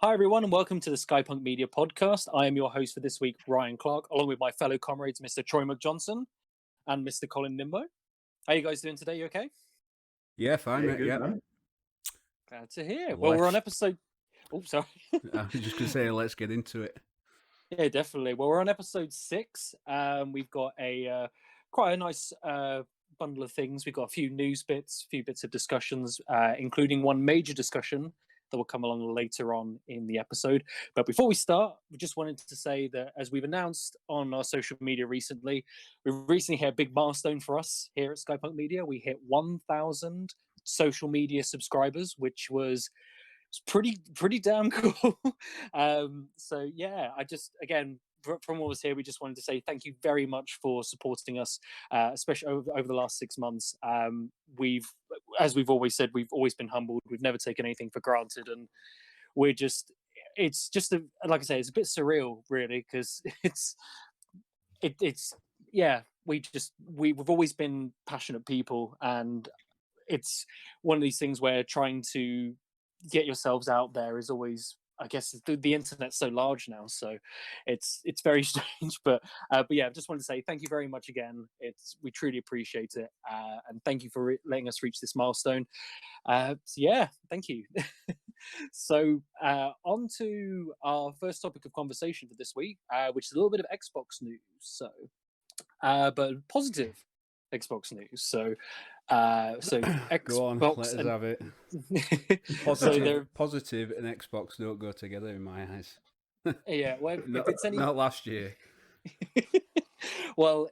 Hi, everyone, and welcome to the SkyPunk Media Podcast. I am your host for this week, Ryan Clark, along with my fellow comrades, Mr. Troy McJohnson and Mr. Colin Nimbo. How are you guys doing today? You okay? Yeah, fine, mate. Good, Yeah. man. Glad to hear. Well, we're on episode... Oh, sorry. I was just going to say, let's get into it. Yeah, definitely. Well, we're on episode 6. We've got quite a nice bundle of things. We've got a few news bits, a few bits of discussions, including one major discussion that will come along later on in the episode. But before we start, we just wanted to say that, as we've announced on our social media recently, we recently hit a big milestone for us here at SkyPunk Media. We hit 1,000 social media subscribers, which was pretty damn cool. So yeah, I just, again, from what was here, we just wanted to say thank you very much for supporting us, especially over the last 6 months. As we've always said, we've always been humbled. We've never taken anything for granted, and it's just like I say, it's a bit surreal, really, because we've always been passionate people, and it's one of these things where trying to get yourselves out there is always, I guess, the internet's so large now, so it's very strange. But yeah, I just wanted to say thank you very much again. We truly appreciate it, and thank you for letting us reach this milestone. So yeah, thank you. So on to our first topic of conversation for this week, which is a little bit of Xbox news. So, but positive Xbox news. So Xbox. Go on, let us have it. Positive and Xbox don't go together in my eyes. Yeah, well, not, if it's any... not last year. Well,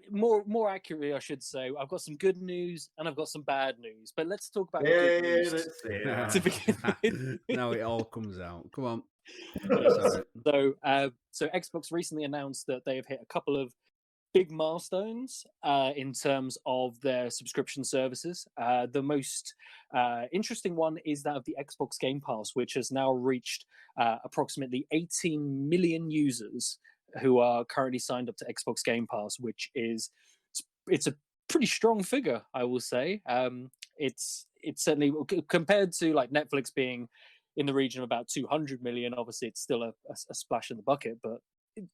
more accurately, I should say, I've got some good news and I've got some bad news. But let's talk about the good news. Let's to begin with. Now it all comes out. Come on. So Xbox recently announced that they have hit a couple of big milestones in terms of their subscription services. The most interesting one is that of the Xbox Game Pass, which has now reached approximately 18 million users who are currently signed up to Xbox Game Pass, which is it's a pretty strong figure, I will say. It's certainly, compared to like Netflix being in the region of about 200 million, obviously it's still a splash in the bucket. But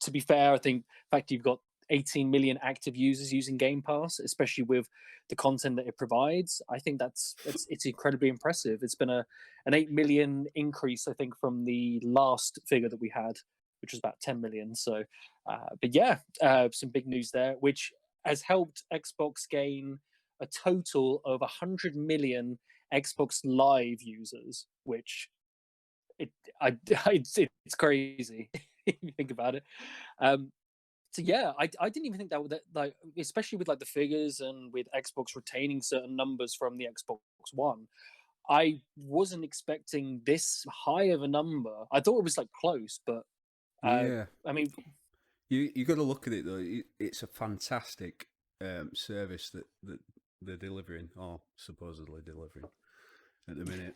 to be fair, I think the fact you've got 18 million active users using Game Pass, especially with the content that it provides, I think it's incredibly impressive. It's been an 8 million increase, I think, from the last figure that we had, which was about 10 million. So, but yeah, some big news there, which has helped Xbox gain a total of 100 million Xbox Live users, which it's crazy if you think about it. So yeah, I didn't even think that like, especially with like the figures and with Xbox retaining certain numbers from the Xbox One, I wasn't expecting this high of a number. I thought it was like close, but yeah, I mean, you got to look at it though. It's a fantastic service that they're delivering, or supposedly delivering at the minute.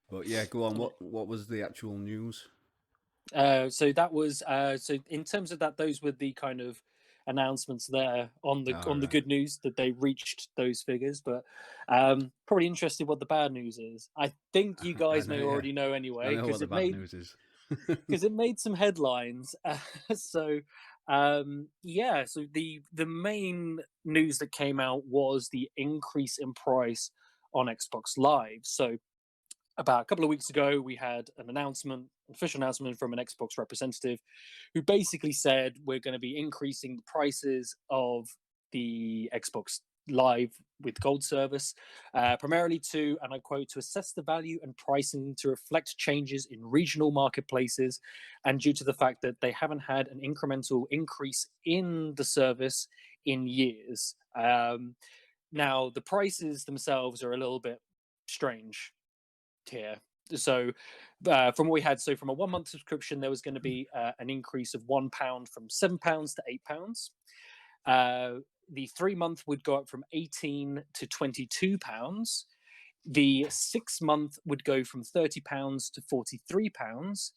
But yeah, go on. What was the actual news? So that was so in terms of that, those were the kind of announcements there on the good news that they reached those figures. But probably interested what the bad news is. I think you guys may already know anyway, because news is. Because it made some headlines. So the main news that came out was the increase in price on Xbox Live. So about a couple of weeks ago, we had an official announcement from an Xbox representative who basically said we're going to be increasing the prices of the Xbox Live with Gold service, primarily to, and I quote, to assess the value and pricing to reflect changes in regional marketplaces, and due to the fact that they haven't had an incremental increase in the service in years. Now, the prices themselves are a little bit strange here. So from what we had, so from a 1 month subscription, there was going to be an increase of £1 from £7 to £8. The 3 month would go up from £18 to £22. The 6 month would go from £30 to £43.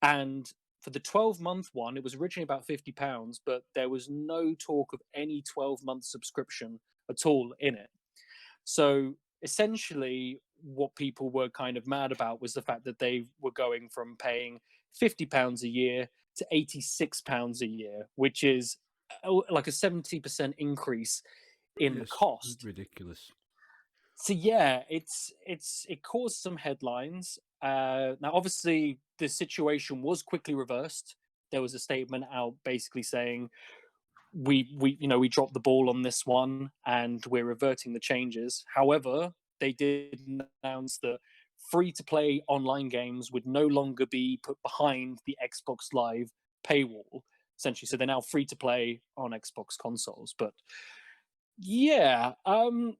And for the 12-month one, it was originally about £50, but there was no talk of any 12-month subscription at all in it. So essentially, what people were kind of mad about was the fact that they were going from paying £50 a year to £86 a year, which is like a 70% increase in the Yes, cost. ridiculous. So yeah, it caused some headlines. Now, obviously, the situation was quickly reversed. There was a statement out basically saying we dropped the ball on this one and we're reverting the changes. However, they did announce that free to play online games would no longer be put behind the Xbox Live paywall, essentially. So they're now free to play on Xbox consoles. But yeah, do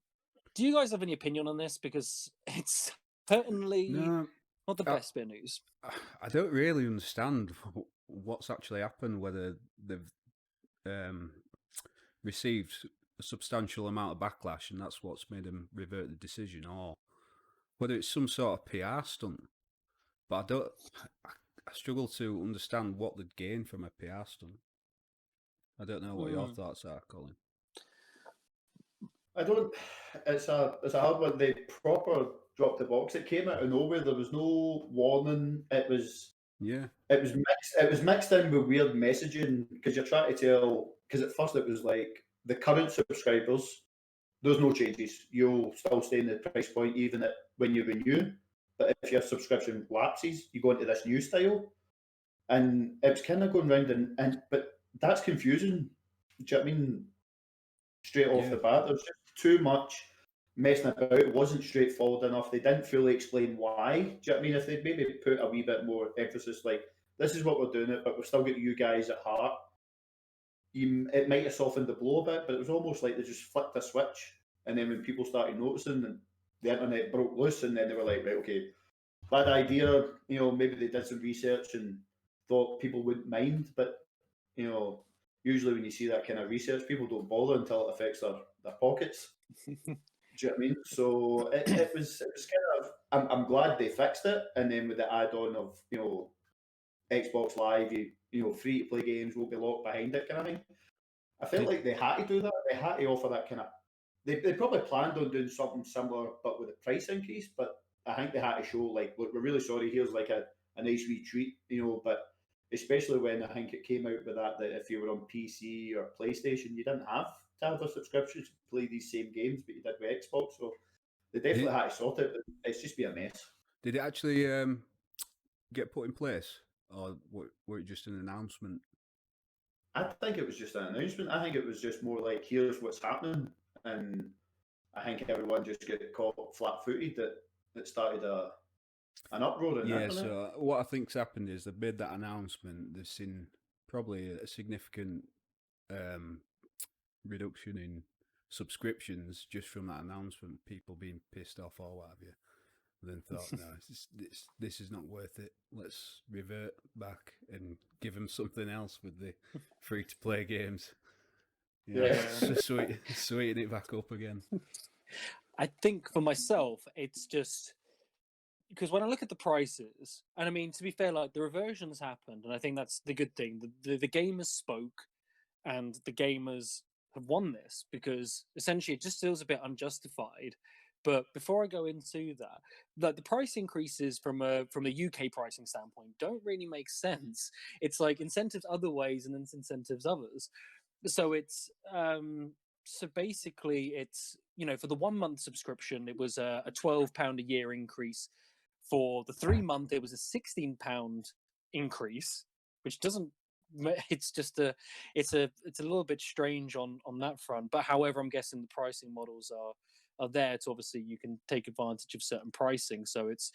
you guys have any opinion on this? Because it's certainly No, not the I, best bit of news. I don't really understand what's actually happened, whether they've received a substantial amount of backlash and that's what's made them revert the decision, or whether it's some sort of PR stunt. But I struggle to understand what they'd gain from a PR stunt. I don't know what your thoughts are, Colin. I don't. It's a hard one. They proper dropped the box. It came out of nowhere. There was no warning. It was mixed. It was mixed in with weird messaging because you're trying to tell. Because at first it was like the current subscribers. There's no changes. You'll still stay in the price point even when you renew. But if your subscription lapses, you go into this new style, and it was kind of going round and but that's confusing. Do you know what I mean? Straight off the bat, there's just too much messing about. It wasn't straightforward enough. They didn't fully explain why. Do you know what I mean? If they'd maybe put a wee bit more emphasis, like, this is what we're doing it, but we've still got you guys at heart, it might have softened the blow a bit, but it was almost like they just flicked a switch. And then when people started noticing and the internet broke loose, and then they were like, right, okay, bad idea. Maybe they did some research and thought people wouldn't mind, but usually when you see that kind of research, people don't bother until it affects their pockets. Do you know what I mean? So it was kind of. I'm glad they fixed it, and then with the add-on of Xbox Live, free to play games will be locked behind it, kind of thing. I felt like they had to do that. They had to offer that kind of. They probably planned on doing something similar, but with a price increase. But I think they had to show, like, look, we're really sorry. Here's like a nice wee treat, but especially when I think it came out with that if you were on PC or PlayStation, you didn't have to have a subscription to play these same games, but you did with Xbox. So they definitely had to sort it. It's just be a mess. Did it actually get put in place, or were it just an announcement? I think it was just an announcement. I think it was just more like, here's what's happening, and I think everyone just got caught flat-footed that it started an uproar in the internet. So what I think's happened is they've made that announcement. They've seen probably a significant reduction in subscriptions just from that announcement. People being pissed off or what have you. Then thought, no, this is not worth it. Let's revert back and give them something else with the free-to-play games. Sweeten it back up again. I think for myself, it's just because when I look at the prices, and I mean, to be fair, like, the reversions happened, and I think that's the good thing. The gamers spoke, and the gamers have won this, because essentially it just feels a bit unjustified. But before I go into that, the price increases from a UK pricing standpoint don't really make sense. It's like incentives other ways and then incentives others. So it's so basically it's for the 1 month subscription it was a £12 a year increase. For the 3 month it was a £16 increase, which doesn't. It's just it's a little bit strange on that front. But however, I'm guessing the pricing models are there to, obviously, you can take advantage of certain pricing. So it's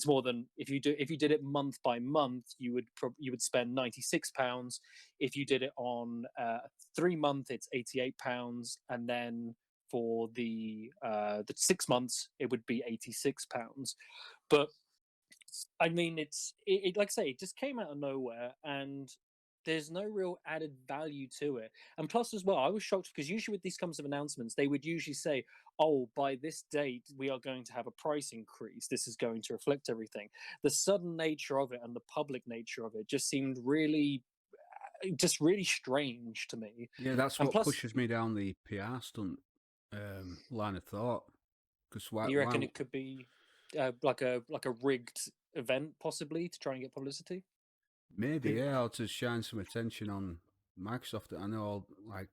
more than if you did it month by month, you would spend £96. If you did it on 3 month, it's £88, and then for the 6 months, it would be £86. But I mean, it like I say, it just came out of nowhere, and there's no real added value to it. And plus, as well, I was shocked because usually with these kinds of announcements, they would usually say, oh, by this date, we are going to have a price increase. This is going to reflect everything. The sudden nature of it and the public nature of it just seemed really strange to me. Yeah, that's what pushes me down the PR stunt line of thought. Because you reckon it could be like a rigged event, possibly, to try and get publicity? Maybe, yeah, or to shine some attention on Microsoft. I know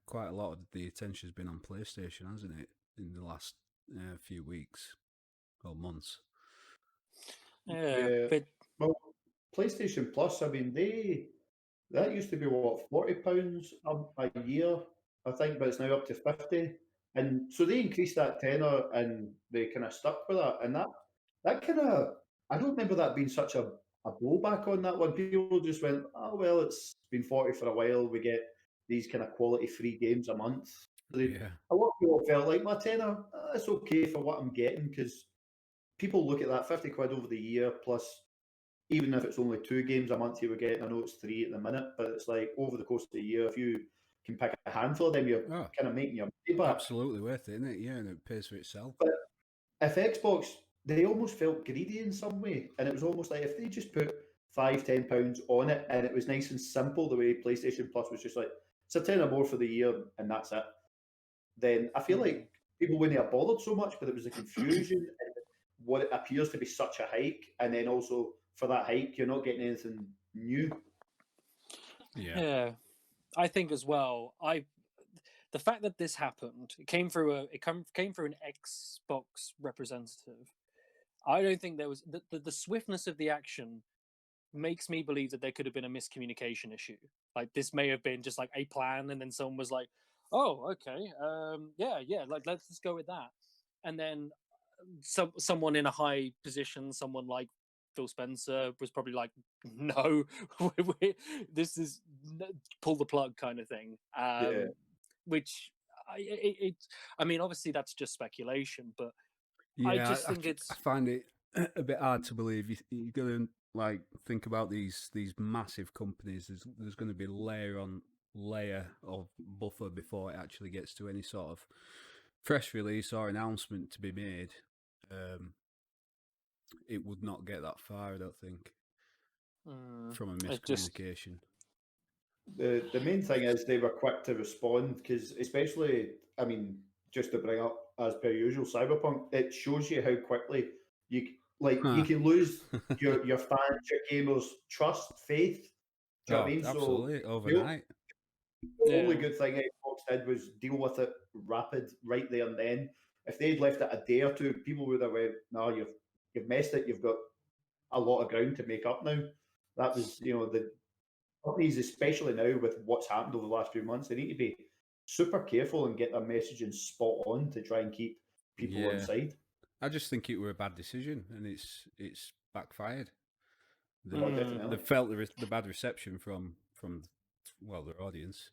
quite a lot of the attention's been on PlayStation, hasn't it, in the last few weeks or months? Yeah. But... Well, PlayStation Plus, I mean, that used to be what, £40 a year, I think, but it's now up to 50. And so they increased that tenor and they kind of stuck with that. And that kind of, I don't remember that being such a blowback on that one. People just went, oh, well, it's been 40 for a while. We get these kind of quality free games a month. So a lot of people felt like my tenor, it's okay for what I'm getting, because people look at that 50 quid over the year, plus even if it's only 2 games a month you were getting, I know it's 3 at the minute, but it's like over the course of the year, if you can pick a handful of them, you're kind of making your money back. Absolutely worth it, isn't it? Yeah, and it pays for itself. But if Xbox, they almost felt greedy in some way, and it was almost like if they just put £5-10 on it, and it was nice and simple, the way PlayStation Plus was just like, it's a tenner more for the year, and that's it. Then I feel like people wouldn't have bothered so much, but it was the confusion and what it appears to be such a hike, and then also for that hike, you're not getting anything new. Yeah, I think as well. The fact that this happened, it came through an Xbox representative. I don't think there was the swiftness of the action makes me believe that there could have been a miscommunication issue. Like, this may have been just like a plan, and then someone was like, "Oh, okay, yeah, like let's go with that," and then someone in a high position, someone like Phil Spencer, was probably like, "No, this is pull the plug," kind of thing. Which I mean, obviously that's just speculation, but I just think I find it a bit hard to believe. You're going to think about these massive companies. There's going to be layer on layer of buffer before it actually gets to any sort of press release or announcement to be made. It would not get that far, I don't think, from a miscommunication. The main thing is they were quick to respond, because especially, I mean, just to bring up, as per usual, Cyberpunk, it shows you how quickly you can lose your fans, your gamers' trust, faith. Do you know what I mean? Absolutely, overnight. The only good thing Xbox did was deal with it rapid right there and then. If they'd left it a day or two, people would have went, "No, you've messed it. You've got a lot of ground to make up now." That was, the companies, especially now with what's happened over the last few months, they need to be super careful and get their messaging spot on to try and keep people on side. I just think it were a bad decision, and it's backfired. Definitely. They felt the bad reception from their audience,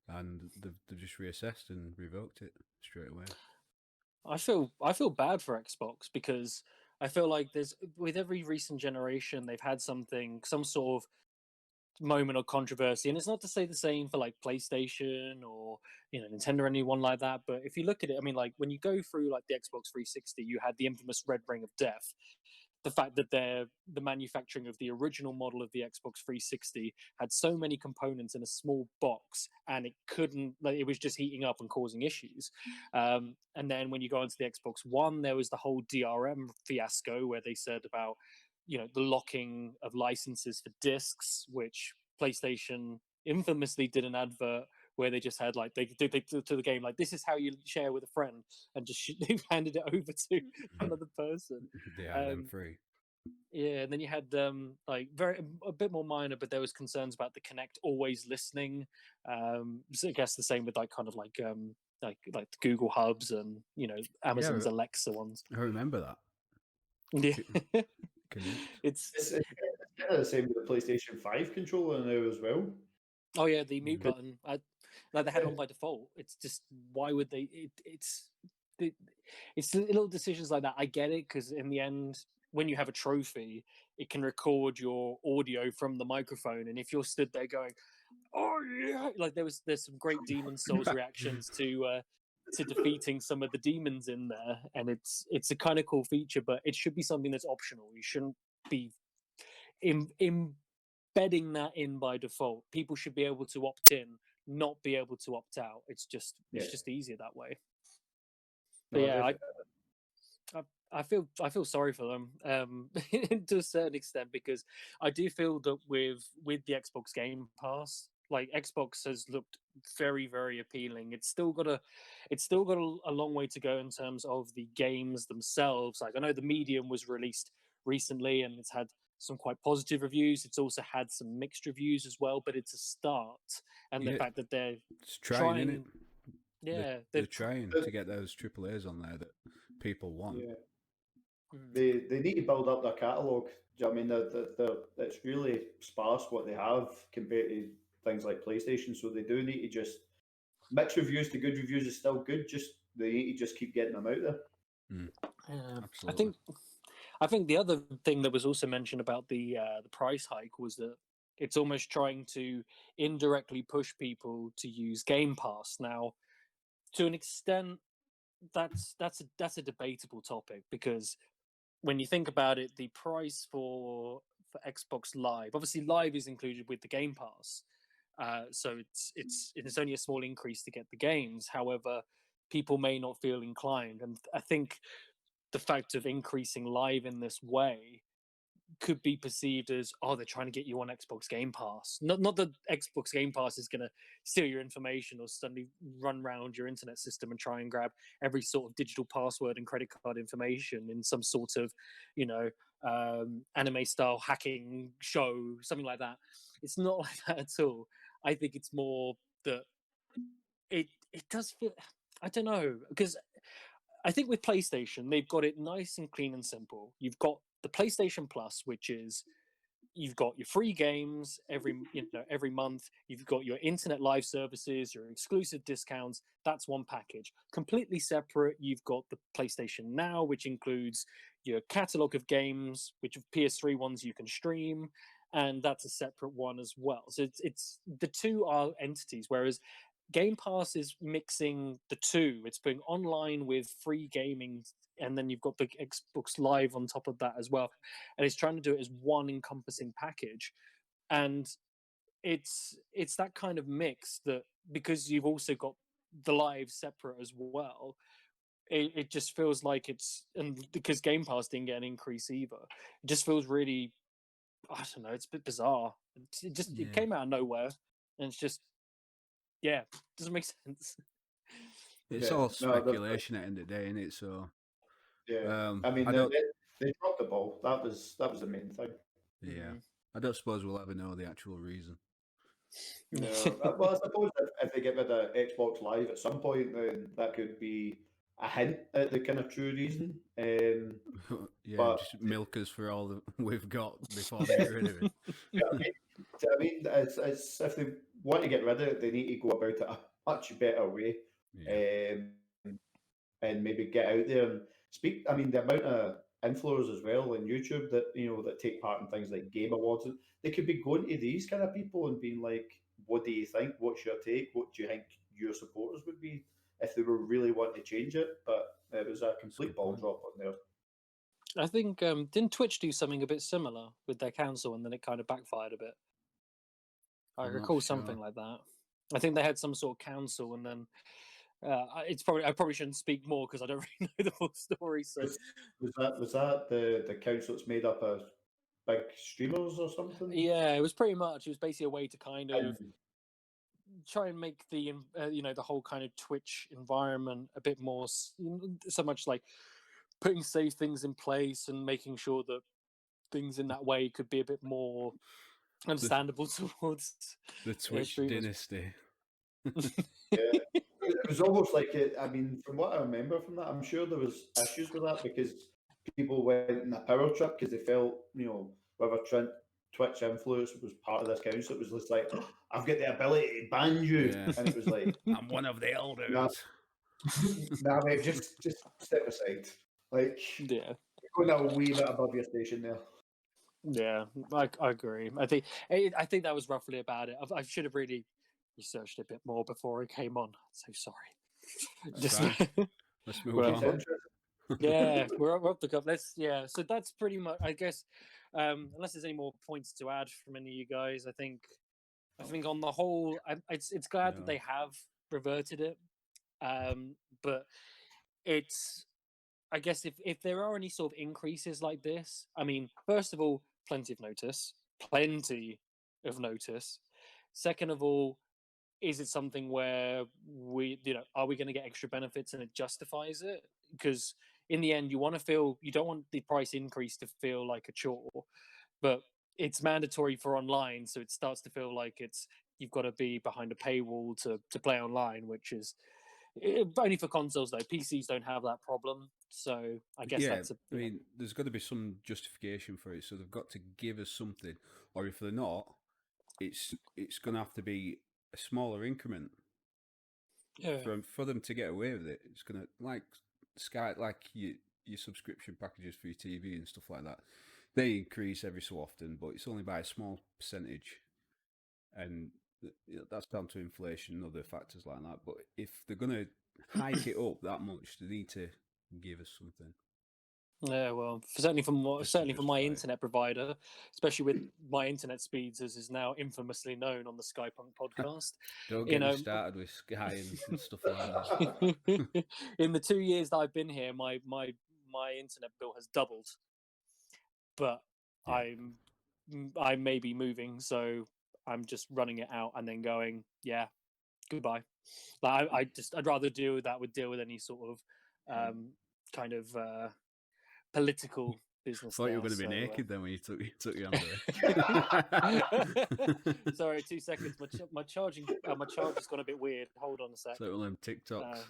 and they've just reassessed and revoked it straight away. I feel bad for Xbox, because I feel like with every recent generation they've had some sort of moment or controversy, and it's not to say the same for like PlayStation or Nintendo or anyone like that, but if you look at it, I mean, like when you go through like the Xbox 360, you had the infamous Red Ring of Death. The fact that the manufacturing of the original model of the Xbox 360 had so many components in a small box, and it was just heating up and causing issues. And then when you go into the Xbox One, there was the whole DRM fiasco where they said about the locking of licenses for discs, which PlayStation infamously did an advert where they just had they to the game, like, this is how you share with a friend, and just they handed it over to another person. Them free. Yeah, and then you had a bit more minor, but there was concerns about the Kinect always listening. So I guess the same with the Google Hubs and Amazon's Alexa ones. I remember that. Yeah. It's kind of the same with the PlayStation 5 controller now as well. Oh yeah, the mute button. They had it on by default. It's just, why would they? It's little decisions like that. I get it, because in the end, when you have a trophy, it can record your audio from the microphone, and if you're stood there going, "Oh yeah," like there's some great Demon Souls reactions to defeating some of the demons in there, and it's a kind of cool feature, but it should be something that's optional. You shouldn't be embedding that in by default. People should be able to opt in, not be able to opt out. It's just easier that way. But I feel sorry for them to a certain extent, because I do feel that with the Xbox Game Pass, like Xbox has looked very, very appealing. It's still got a long way to go in terms of the games themselves. Like, I know the Medium was released recently and it's had some quite positive reviews. It's also had some mixed reviews as well, but it's a start. And the fact that they're trying, innit? Yeah, they're trying to get those AAAs on there that people want. Yeah. They need to build up their catalogue. Do you know what I mean? It's really sparse what they have compared to things like PlayStation. So they do need to just mixed reviews to good reviews is still good. Just they need to just keep getting them out there. Absolutely. I think the other thing that was also mentioned about the price hike was that it's almost trying to indirectly push people to use Game Pass. Now, to an extent, that's a debatable topic, because when you think about it, the price for Xbox Live, obviously Live is included with the Game Pass, so it's only a small increase to get the games. However, people may not feel inclined, and I think the fact of increasing Live in this way could be perceived as, oh, they're trying to get you on Xbox Game Pass. Not that Xbox Game Pass is going to steal your information or suddenly run around your internet system and try and grab every sort of digital password and credit card information in some sort of, anime style hacking show, something like that. It's not like that at all. I think it's more that it does feel, I don't know, because I think with PlayStation, they've got it nice and clean and simple. You've got the PlayStation Plus, which is, you've got your free games every month. You've got your internet live services, your exclusive discounts. That's one package. Completely separate, you've got the PlayStation Now, which includes your catalog of games, which of PS3 ones you can stream, and that's a separate one as well. So it's the two are entities, whereas Game Pass is mixing the two. It's putting online with free gaming, and then you've got the Xbox Live on top of that as well. And it's trying to do it as one encompassing package. And it's that kind of mix that, because you've also got the Live separate as well, it just feels like it's, and because Game Pass didn't get an increase either, it just feels really, I don't know, it's a bit bizarre. It came out of nowhere, and it's just, doesn't make sense. It's all speculation at the end of the day, isn't it? So I mean, they dropped the ball. That was the main thing. Yeah, I don't suppose we'll ever know the actual reason. No, well, I suppose if they get rid of Xbox Live at some point, then that could be a hint at the kind of true reason. But just milk us for all that we've got before they get rid of it. I mean, it's if they want to get rid of it, they need to go about it a much better way, and maybe get out there and speak. I mean, the amount of influencers as well on YouTube that that take part in things like Game Awards, they could be going to these kind of people and being like, "What do you think? What's your take? What do you think your supporters would be if they were really wanting to change it?" But it was a complete ball drop on there. I think didn't Twitch do something a bit similar with their council, and then it kind of backfired a bit? I recall something like that. I think they had some sort of council, and then I probably shouldn't speak more because I don't really know the full story. So was that the council that's made up of big streamers or something? Yeah, it was pretty much. It was basically a way to kind of try and make the the whole kind of Twitch environment a bit more so much like putting safe things in place and making sure that things in that way could be a bit more understandable towards the Twitch dynasty. It was almost like it. I mean, from what I remember from that, I'm sure there was issues with that because people went in a power trip because they felt, whether Twitch influence was part of this council. It was just like, I've got the ability to ban you, and it was like, I'm one of the elders. Nah, mate, just step aside. Like, you're going a wee bit above your station there. Yeah, I agree. I think that was roughly about it. I should have really researched a bit more before I came on. So sorry. Let's move on. Yeah, we're up the cup. So that's pretty much, I guess. Unless there's any more points to add from any of you guys, I think on the whole, it's glad that they have reverted it. But it's I guess if there are any sort of increases like this, I mean, first of all, plenty of notice. Second of all, is it something where are we going to get extra benefits and it justifies it? Because in the end, you don't want the price increase to feel like a chore, but it's mandatory for online, so it starts to feel like you've got to be behind a paywall to play online, which is only for consoles though. PCs don't have that problem, so I guess that's I mean, there's got to be some justification for it, so they've got to give us something, or if they're not, it's going to have to be a smaller increment. Yeah. For them to get away with it, it's going to like your subscription packages for your TV and stuff like that. They increase every so often, but it's only by a small percentage, and that's down to inflation and other factors like that. But if they're going to hike it up that much, they need to give us something. Yeah, well, certainly from my internet provider, especially with my internet speeds, as is now infamously known on the SkyPunk podcast. Don't get me started with Sky and stuff like that. In the 2 years that I've been here, my internet bill has doubled, but yeah. I may be moving, so I'm just running it out and then going, yeah, goodbye. Like I'd rather deal with any sort of kind of political business. I thought you were going to be naked then when you took your under. Sorry, 2 seconds. My charger's gone a bit weird. Hold on a sec. So one of them TikToks.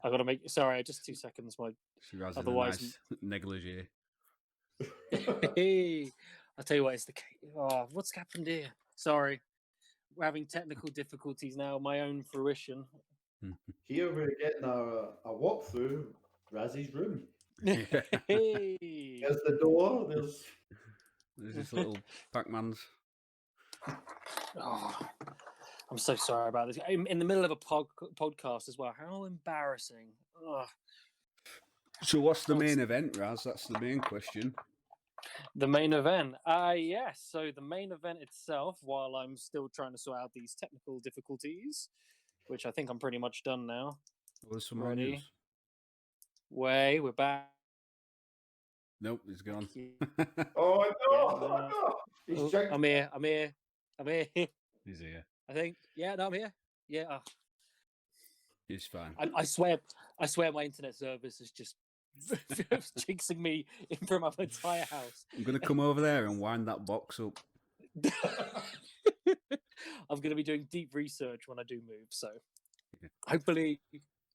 I got to make. Sorry, just 2 seconds. Otherwise, nice negligee. Hey, I'll tell you what. It's the. Oh, what's happened here? Sorry, we're having technical difficulties now. My own fruition. Here we're getting a walk through Razzy's room. Hey. There's the door. There's this little Pac-Man's. Oh, I'm so sorry about this. I'm in the middle of a podcast as well. How embarrassing. Ugh. So what's the main event, Raz? That's the main question. The main event? Yes. So the main event itself, while I'm still trying to sort out these technical difficulties, which I think I'm pretty much done now. What's some more news? We're back. Nope, he's gone. Oh no! I'm here. He's here. I think. Yeah, no, I'm here. Yeah. He's fine. I swear my internet service is just jinxing me in front of my entire house. I'm going to come over there and wind that box up. I'm going to be doing deep research when I do move, so hopefully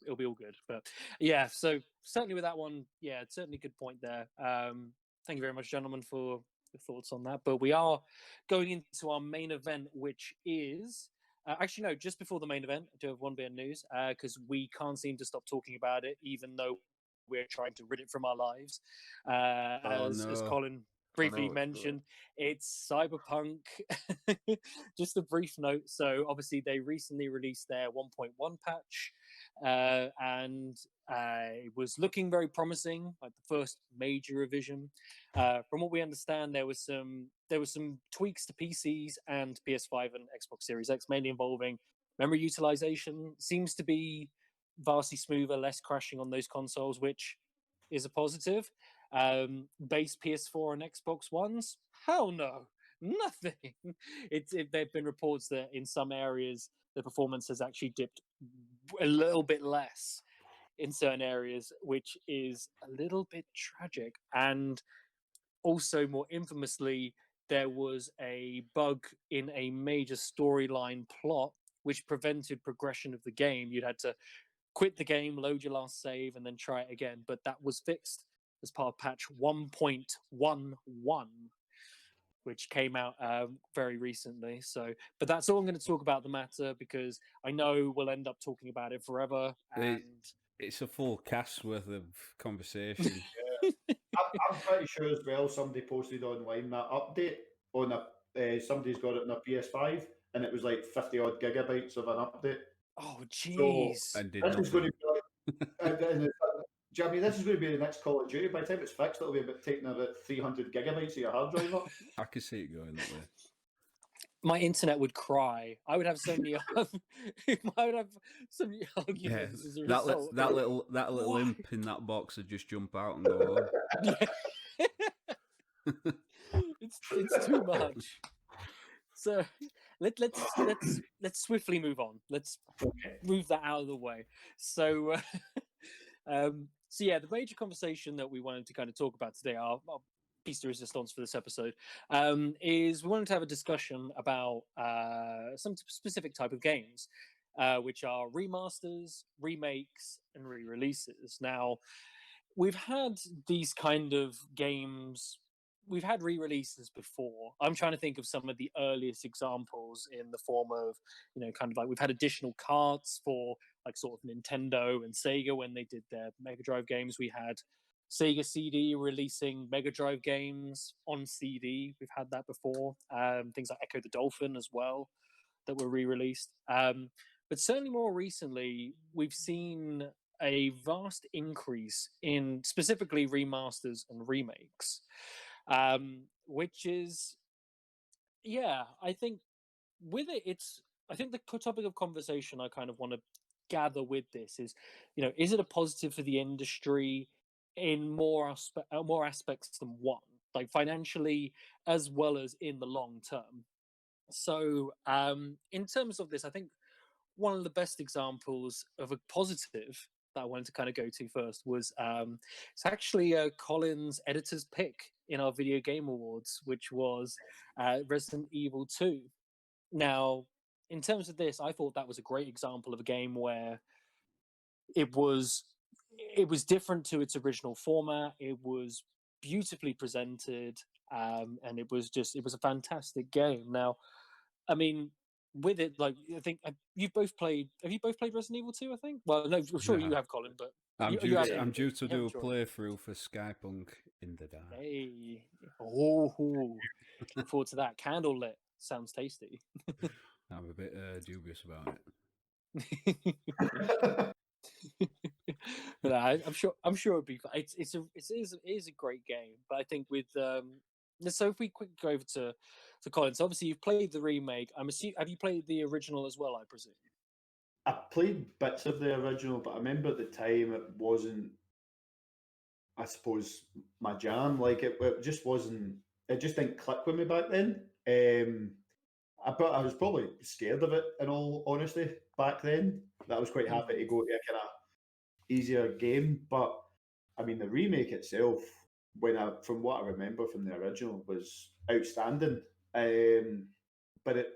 it'll be all good. But yeah, so certainly with that one, yeah, it's certainly a good point there. Thank you very much, gentlemen, for your thoughts on that. But we are going into our main event, which is actually no, just before the main event, I do have one bit of news because we can't seem to stop talking about it, even though we're trying to rid it from our lives. As Colin briefly mentioned, it's Cyberpunk. Just a brief note. So obviously they recently released their 1.1 patch, and it was looking very promising, like the first major revision. From what we understand, there was some tweaks to PCs and PS5 and Xbox Series X, mainly involving memory utilization. Seems to be vastly smoother, less crashing on those consoles, which is a positive. Base PS4 and Xbox Ones, hell no, nothing. There've been reports that in some areas the performance has actually dipped a little bit less in certain areas, which is a little bit tragic. And also, more infamously, there was a bug in a major storyline plot which prevented progression of the game. You'd had to quit the game, load your last save, and then try it again. But that was fixed as part of patch 1.11, which came out very recently. So, but that's all I'm going to talk about the matter, because I know we'll end up talking about it forever. And it's a full cast worth of conversation. I'm pretty sure as well somebody posted online that update on somebody's got it on a PS5, and it was like 50 odd gigabytes of an update. Oh, jeez. So, this is going to be like, do you know what I mean? This is going to be the next Call of Duty. By the time it's fixed, it'll be taking about 300 gigabytes of your hard drive up. I could see it going that way. my internet would cry. I would have so many. I would have so many arguments as a result. That little imp in that box would just jump out and go on. It's too much. So let's swiftly move on. Let's move that out of the way. So so yeah, the major conversation that we wanted to kind of talk about today, our piece de resistance for this episode, is we wanted to have a discussion about some specific type of games, which are remasters, remakes, and re-releases. Now, we've had these kind of games. We've had re-releases before. I'm trying to think of some of the earliest examples in the form of, kind of like we've had additional carts for like sort of Nintendo and Sega when they did their Mega Drive games. We had Sega CD releasing Mega Drive games on CD. We've had that before. Things like Echo the Dolphin as well that were re-released. But certainly more recently, we've seen a vast increase in specifically remasters and remakes. Which is, I think with it, I think the topic of conversation I kind of want to gather with this is, is it a positive for the industry in more aspects than one, like financially as well as in the long term? So, in terms of this, I think one of the best examples of a positive that I wanted to kind of go to first was it's actually Colin's editor's pick in our video game awards, which was Resident Evil 2. Now, in terms of this, I thought that was a great example of a game where it was different to its original format. It was beautifully presented, and it was a fantastic game. Now, I mean, with it, like, I think you've both played. Have you both played Resident Evil 2? I think. Well, no, I'm sure you have, Colin. But I'm due to do a playthrough for SkyPunk in the dark. Hey, looking forward to that. Candlelit sounds tasty. I'm a bit dubious about it. But I'm sure it'd be fun. It is a great game, but I think with so if we quickly go over to Colin, so obviously you've played the remake. I'm assuming, have you played the original as well? I presume. I played bits of the original, but I remember at the time it wasn't, I suppose, my jam. Like it just wasn't. It just didn't click with me back then. I was probably scared of it, in all honesty, back then. I was quite happy to go to a kind of easier game, but I mean the remake itself, from what I remember from the original, was outstanding. But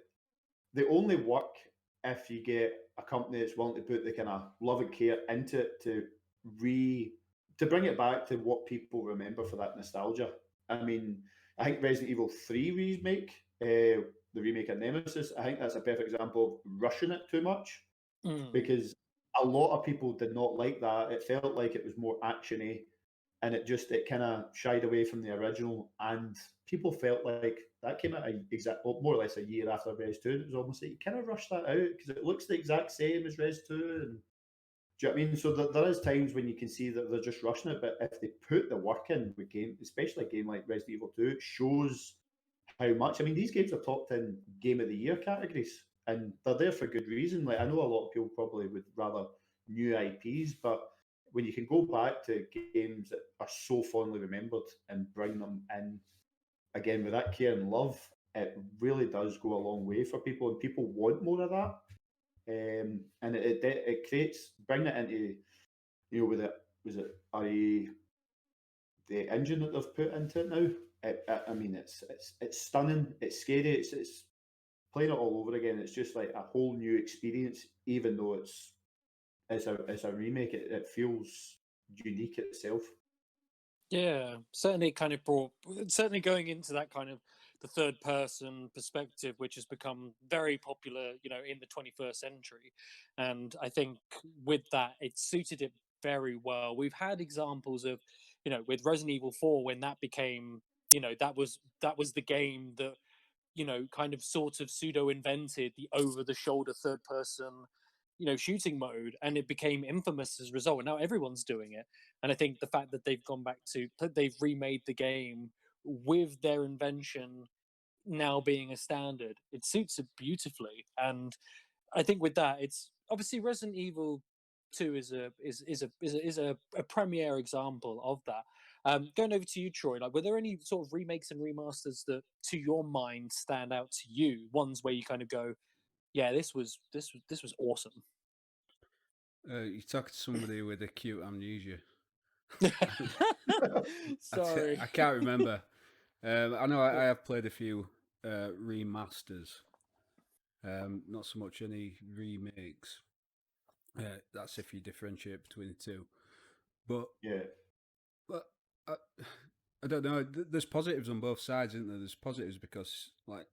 they only work if you get a company that's willing to put the kind of love and care into it to bring it back to what people remember for that nostalgia. I mean, I think Resident Evil 3 remake, the remake of Nemesis, I think that's a perfect example of rushing it too much, because a lot of people did not like that. It felt like it was more actiony, and it kind of shied away from the original, and people felt like that came out more or less a year after Res 2. It was almost like you kind of rushed that out because it looks the exact same as Res 2. And do you know what I mean? So there is times when you can see that they're just rushing it, but if they put the work in with game, especially a game like Resident Evil 2, it shows how much. I mean, these games are top 10 Game of the Year categories, and they're there for good reason. Like, I know a lot of people probably would rather new IPs, but when you can go back to games that are so fondly remembered and bring them in again with that care and love, it really does go a long way for people, and people want more of that. And it creates, bring it into, with it, the engine that they've put into it now. I mean, it's stunning, it's scary, it's playing it all over again. It's just like a whole new experience, even though it's a remake. It feels unique itself. Yeah, certainly kind of certainly going into that kind of the third person perspective, which has become very popular, in the 21st century. And I think with that, it suited it very well. We've had examples of, with Resident Evil 4, when that became, that was the game that, kind of sort of pseudo invented the over the shoulder third person, shooting mode, and it became infamous as a result. And now everyone's doing it. And I think the fact that they've remade the game with their invention now being a standard, it suits it beautifully. And I think with that, it's obviously Resident Evil 2 is a premier example of that. Going over to you, Troy, like, were there any sort of remakes and remasters that, to your mind, stand out to you? Ones where you kind of go, yeah, this was awesome. You talk to somebody with acute amnesia. Sorry, I can't remember. I know I have played a few remasters. Not so much any remakes. That's if you differentiate between the two. But I don't know. There's positives on both sides, isn't there? There's positives because,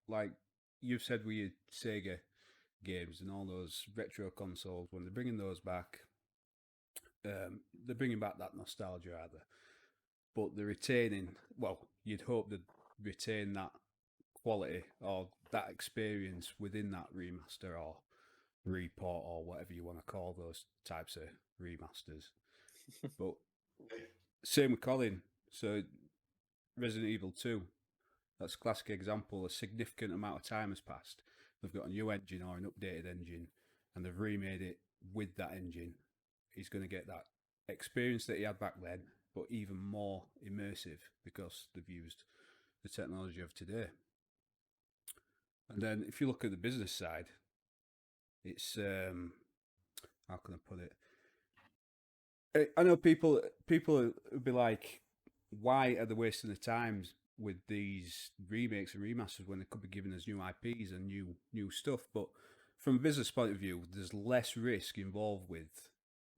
like you've said with your Sega games and all those retro consoles, when they're bringing those back, they're bringing back that nostalgia, either. But they're retaining. Well, you'd hope they'd retain that quality or that experience within that remaster or report or whatever you want to call those types of remasters. But same with Colin. So Resident Evil 2, that's a classic example. A significant amount of time has passed. They've got a new engine or an updated engine, and they've remade it with that engine. He's going to get that experience that he had back then, but even more immersive because they've used the technology of today. And then if you look at the business side, it's how can I put it? I know people would be like, why are they wasting the time with these remakes and remasters when they could be giving us new IPs and new stuff? But from a business point of view, there's less risk involved with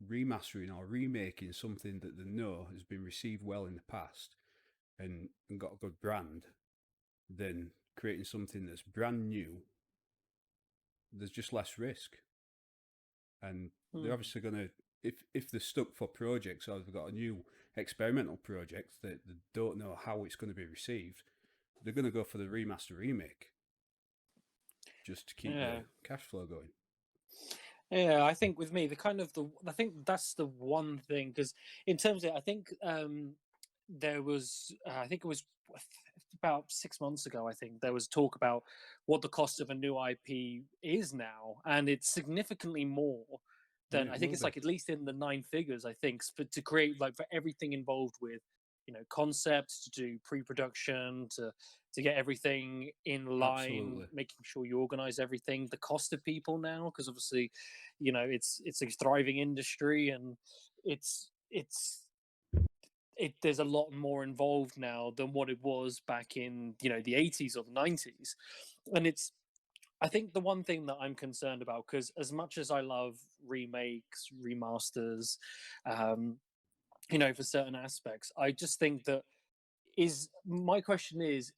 remastering or remaking something that they know has been received well in the past and got a good brand than creating something that's brand new. There's just less risk. And they're obviously going to, if they're stuck for projects or they've got a new experimental project that they don't know how it's going to be received, they're going to go for the remaster remake just to keep the cash flow going. Yeah, I think with me, I think that's the one thing, because in terms of, I think there was, I think it was about 6 months ago, I think there was talk about what the cost of a new IP is now, and it's significantly more than, I think it's like at least in the 9 figures, I think, to create, like, for everything involved with, concepts, to do pre-production, to get everything in line. Absolutely. Making sure you organize everything, the cost of people now, because obviously, it's a thriving industry, and there's a lot more involved now than what it was back in the 80s or the 90s. And I think the one thing that I'm concerned about, because as much as I love remakes, remasters, for certain aspects, I just think that my question is,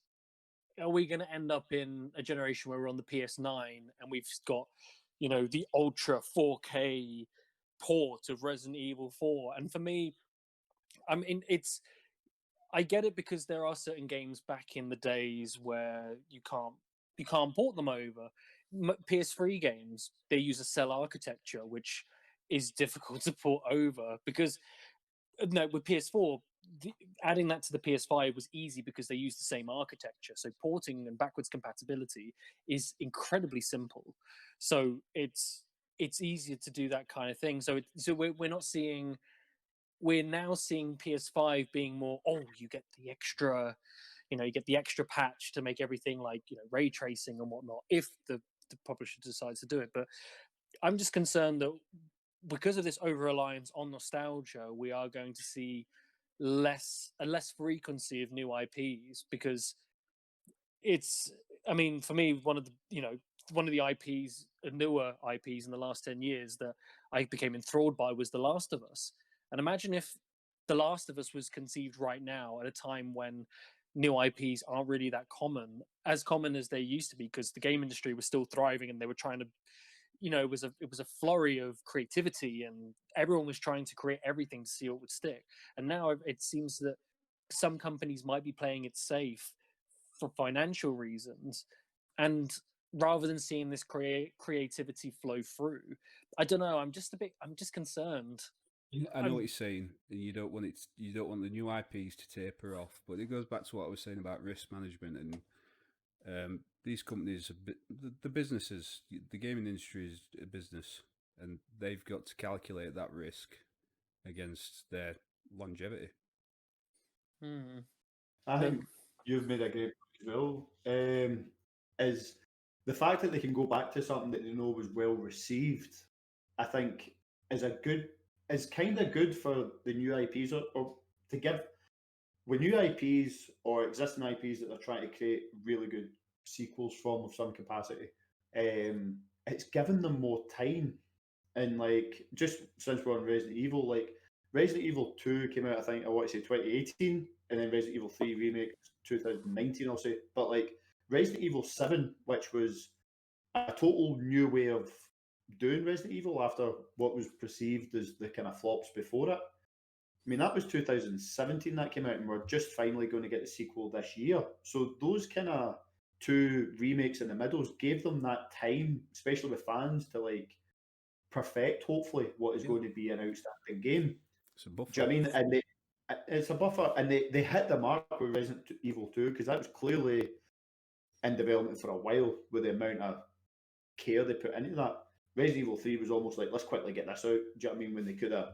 are we going to end up in a generation where we're on the PS9 and we've got, the ultra 4K port of Resident Evil 4? And for me, I mean, I get it, because there are certain games back in the days where you can't port them over. PS3 games, they use a cell architecture, which is difficult to port over, because with PS4, adding that to the PS5 was easy because they use the same architecture. So porting and backwards compatibility is incredibly simple. So it's easier to do that kind of thing. So we're now seeing PS5 being more, you get the extra, you get the extra patch to make everything like, ray tracing and whatnot, if the publisher decides to do it. But I'm just concerned that because of this over-reliance on nostalgia, we are going to see a less frequency of new IPs, because for me, one of the IPs, newer IPs in the last 10 years that I became enthralled by was The Last of Us. And imagine if The Last of Us was conceived right now at a time when new IPs aren't really that common as they used to be, because the game industry was still thriving and they were trying to, it was a flurry of creativity and everyone was trying to create everything to see what would stick. And now it seems that some companies might be playing it safe for financial reasons, and rather than seeing this creativity flow through, I don't know. I'm just concerned. I know what you're saying. You don't want the new IPs to taper off, but it goes back to what I was saying about risk management and These companies, the businesses, the gaming industry is a business, and they've got to calculate that risk against their longevity. I think you've made a great point as well. Is the fact that they can go back to something that they know was well received, I think, is kind of good for the new IPs, or to give with new IPs or existing IPs that they're trying to create really good sequels from of some capacity. It's given them more time, and like just since we're on Resident Evil, like Resident Evil 2 came out, I think I want to say 2018, and then Resident Evil 3 remake 2019, I'll say. But like Resident Evil 7, which was a total new way of doing Resident Evil after what was perceived as the kind of flops before it. I mean, that was 2017 that came out, and we're just finally going to get the sequel this year. So those kind of two remakes in the middles gave them that time, especially with fans, to like perfect, hopefully, what is going to be an outstanding game. It's a buffer. Do you know what I mean? And it's a buffer, and they hit the mark with Resident Evil 2, because that was clearly in development for a while with the amount of care they put into that. Resident Evil 3 was almost like, let's quickly get this out. Do you know what I mean? When they could have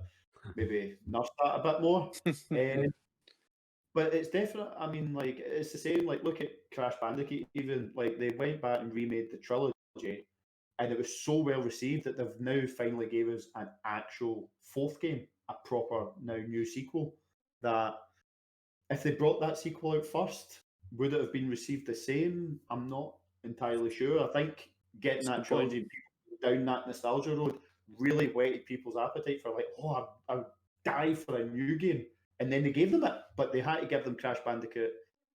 maybe nursed that a bit more. But it's definitely, I mean, like, it's the same, like, look at Crash Bandicoot, even, like, they went back and remade the trilogy, and it was so well received that they've now finally gave us an actual fourth game, a proper, now new sequel, that if they brought that sequel out first, would it have been received the same? I'm not entirely sure. I think getting that trilogy down that nostalgia road really whetted people's appetite for, like, oh, I would die for a new game. And then they gave them it, but they had to give them Crash Bandicoot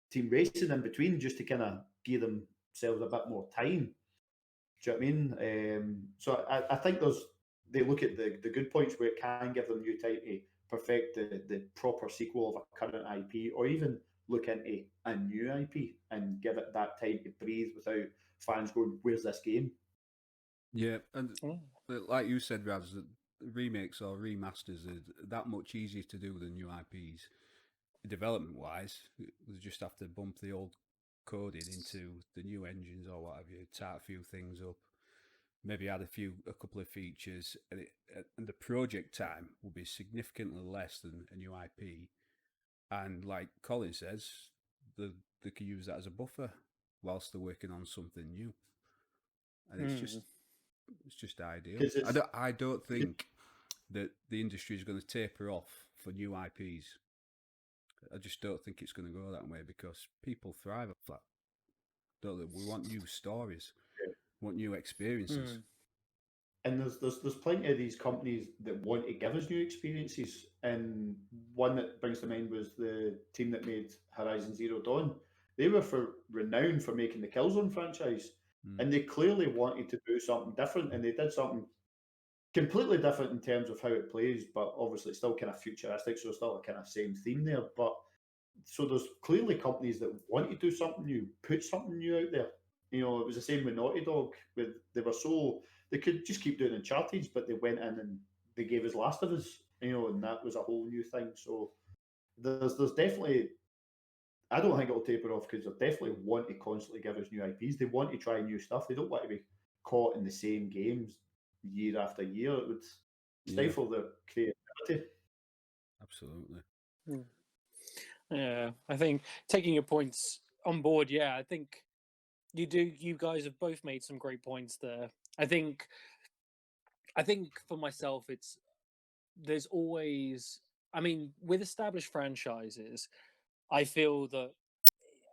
Team Racing in between just to kind of give themselves a bit more time. Do you know what I mean? So I think they look at the good points where it can give them new time to perfect the proper sequel of a current IP, or even look into a new IP and give it that time to breathe without fans going, where's this game? Yeah, and like you said, Ravs, remakes or remasters are that much easier to do than new IPs. Development-wise, they just have to bump the old coding into the new engines or whatever, tart a few things up, maybe add a couple of features, and the project time will be significantly less than a new IP. And like Colin says, they can use that as a buffer whilst they're working on something new, and it's just ideal. I don't think that the industry is going to taper off for new IPs. I just don't think it's going to go that way, because people thrive off that. Don't they? We want new stories, want new experiences. And there's plenty of these companies that want to give us new experiences. And one that brings to mind was the team that made Horizon Zero Dawn. They were renowned for making the Killzone franchise, and they clearly wanted to do something different, and they did something completely different in terms of how it plays, but obviously it's still kind of futuristic, so it's still a kind of same theme there. But so there's clearly companies that want to do something new, put something new out there. You know, it was the same with Naughty Dog. They could just keep doing Uncharted, but they went in and they gave us Last of Us, you know, and that was a whole new thing. So there's definitely, I don't think it'll taper off, because they definitely want to constantly give us new IPs. They want to try new stuff. They don't want to be caught in the same games year after year. It would stifle their creativity. Absolutely. Yeah, I think taking your points on board, I think you guys have both made some great points there. I think for myself, there's always, I mean, with established franchises, I feel that,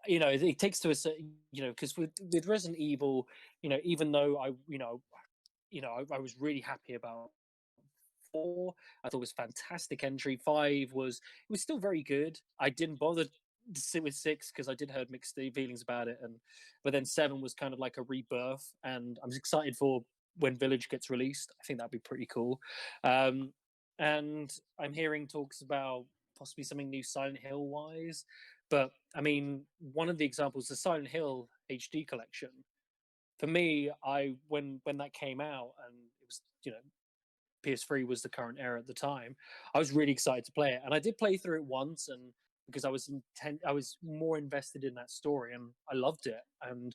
you know, it takes to a certain, you know, because with Resident Evil, you know, even though I was really happy about 4, I thought it was fantastic entry. 5 was still very good. I didn't bother to sit with 6 because I did heard mixed feelings about it, but then 7 was kind of like a rebirth, and I'm excited for when Village gets released. I think that'd be pretty cool. And I'm hearing talks about possibly something new Silent Hill wise. But I mean, one of the examples, the Silent Hill HD collection, for me, when that came out, and it was, you know, PS3 was the current era at the time, I was really excited to play it. And I did play through it once, and because I was more invested in that story, and I loved it. And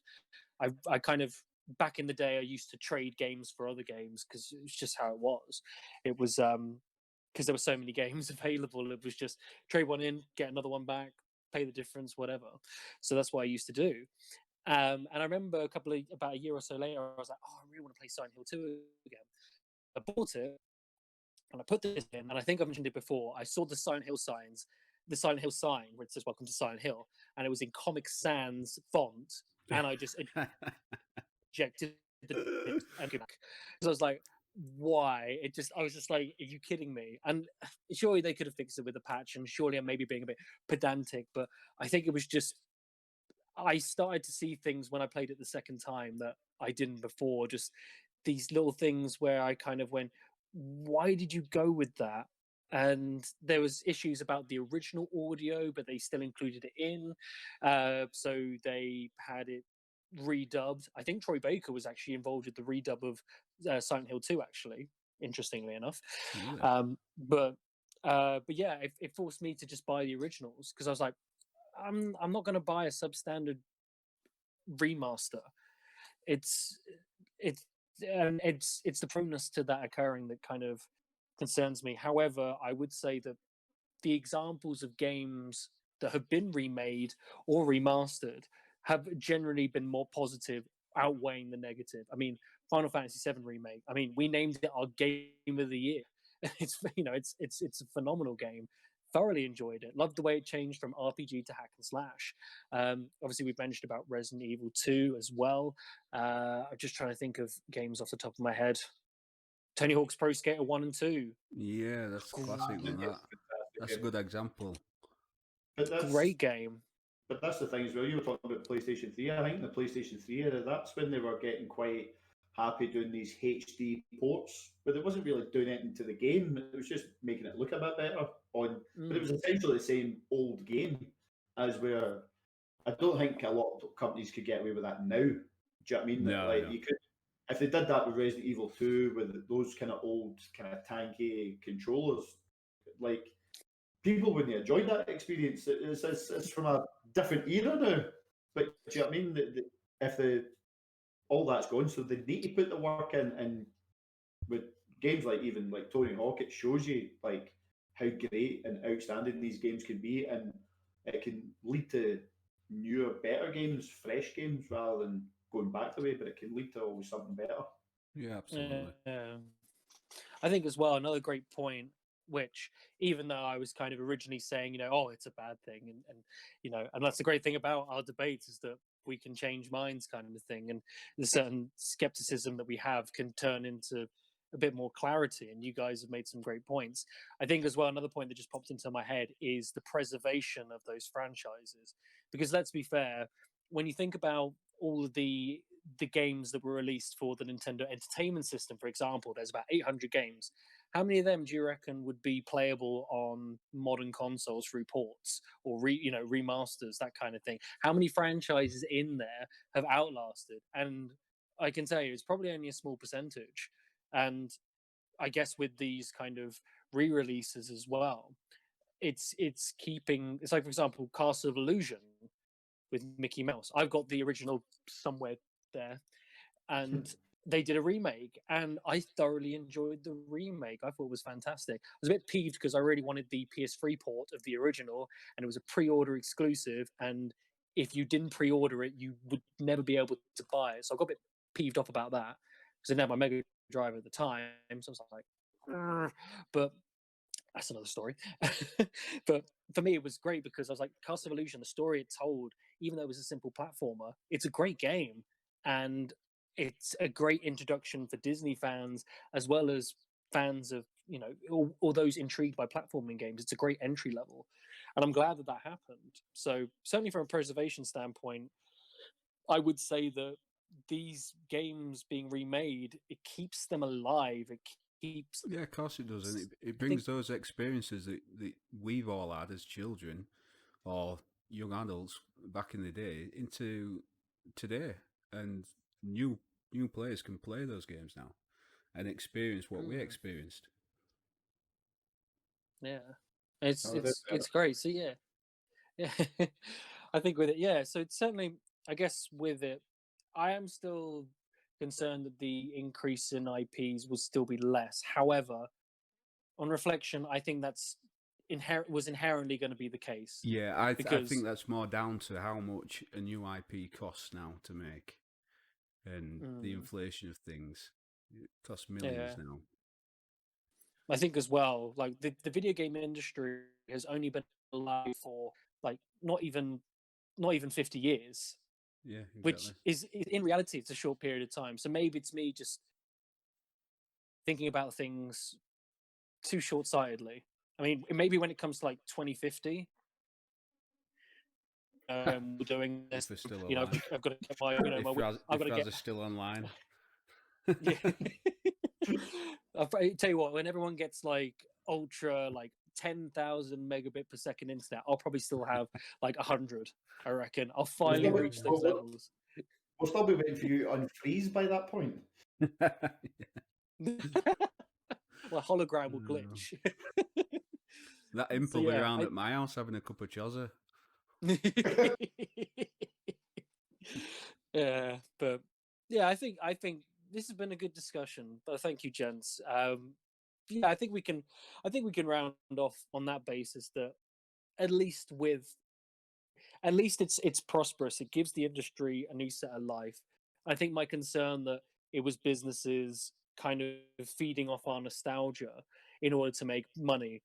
I kind of, back in the day, I used to trade games for other games because it was just how it was. It was because there were so many games available. It was just trade one in, get another one back, pay the difference, whatever. So that's what I used to do. And I remember about a year or so later, I was like, oh, I really want to play Silent Hill 2 again. I bought it and I put this in, and I think I mentioned it before. I saw the Silent Hill sign where it says "Welcome to Silent Hill," and it was in Comic Sans font, and I just ejected it and came back. So I was like, why? I was just like, are you kidding me? And surely they could have fixed it with a patch, and surely I'm maybe being a bit pedantic, but I think it was just, I started to see things when I played it the second time that I didn't before. Just these little things where I kind of went, why did you go with that? And there was issues about the original audio, but they still included it in. So they had it redubbed. I think Troy Baker was actually involved with the redub of Silent Hill 2, actually, interestingly enough. Really? But yeah, it forced me to just buy the originals, because I was like, I'm not going to buy a substandard remaster. It's the proneness to that occurring that kind of concerns me. However, I would say that the examples of games that have been remade or remastered have generally been more positive, outweighing the negative. I mean, Final Fantasy VII Remake, I mean, we named it our game of the year. It's a phenomenal game. Thoroughly enjoyed it. Loved the way it changed from RPG to hack and slash. Obviously, we've mentioned about Resident Evil 2 as well. I'm just trying to think of games off the top of my head. Tony Hawk's Pro Skater 1 and 2. Yeah, that's a classic one. That's a good example. Great game. But that's the thing as well. You were talking about PlayStation 3. I think in the PlayStation 3 era, that's when they were getting quite happy doing these HD ports, but it wasn't really doing anything to the game. It was just making it look a bit better but it was essentially the same old game as where I don't think a lot of companies could get away with that now. Do you know what I mean? No. You could, if they did that with Resident Evil 2 with those kind of old, kind of tanky controllers, like, people wouldn't have enjoyed that experience. It's from a different era now. But do you know what I mean? If all that's gone, so they need to put the work in. And with games like even like Tony Hawk, it shows you like how great and outstanding these games can be, and it can lead to newer, better games, fresh games, rather than going back the way. But it can lead to always something better. Yeah, absolutely. I think as well, another great point, which even though I was kind of originally saying, oh, it's a bad thing, and that's the great thing about our debates, is that we can change minds, kind of thing, and the certain skepticism that we have can turn into a bit more clarity, and you guys have made some great points. I think as well, another point that just popped into my head is the preservation of those franchises, because let's be fair, when you think about all of the games that were released for the Nintendo Entertainment System, for example, there's about 800 games. How many of them do you reckon would be playable on modern consoles through ports or remasters, that kind of thing? How many franchises in there have outlasted? And I can tell you, it's probably only a small percentage. And I guess with these kind of re-releases as well, it's like, for example, Castle of Illusion with Mickey Mouse. I've got the original somewhere there, and they did a remake, and I thoroughly enjoyed the remake. I thought it was fantastic. I was a bit peeved because I really wanted the PS3 port of the original, and it was a pre-order exclusive, and if you didn't pre-order it, you would never be able to buy it. So I got a bit peeved off about that, because I didn't have my Mega Drive at the time, so I was like, "Urgh." But that's another story. But for me, it was great because I was like, Castle of Illusion, the story it told, even though it was a simple platformer, it's a great game. And it's a great introduction for Disney fans, as well as fans of, all those intrigued by platforming games. It's a great entry level. And I'm glad that happened. So certainly from a preservation standpoint, I would say that these games being remade, it keeps them alive. It keeps... Yeah, of course it does. And it brings those experiences that we've all had as children or young adults back in the day into today. And new players can play those games now and experience what we experienced. Yeah. It's great. So yeah. Yeah, I think with it, yeah. So it's certainly, I guess, with it, I am still concerned that the increase in IPs will still be less. However, on reflection, I think that's inherently going to be the case. Yeah, I because think that's more down to how much a new IP costs now to make, and the inflation of things. It costs millions now. I think as well, like the video game industry has only been alive for like not even 50 years. Yeah, exactly. Which is in reality, it's a short period of time. So maybe it's me just thinking about things too short-sightedly. I mean, maybe when it comes to like 2050, we're doing this. If they're still you know, alive. I've got to get my, you know, I've got to get. Are still online. Yeah. I'll tell you what, when everyone gets like ultra, like 10,000 megabit per second internet, I'll probably still have like 100. I reckon I'll finally reach those levels. We'll still be waiting for you to unfreeze by that point. Well, hologram will glitch. That imp will be around at my house having a cup of chozza. Yeah, but yeah, I think this has been a good discussion. But thank you, gents. Yeah, I think we can round off on that basis that at least it's prosperous. It gives the industry a new set of life. I think my concern that it was businesses kind of feeding off our nostalgia in order to make money.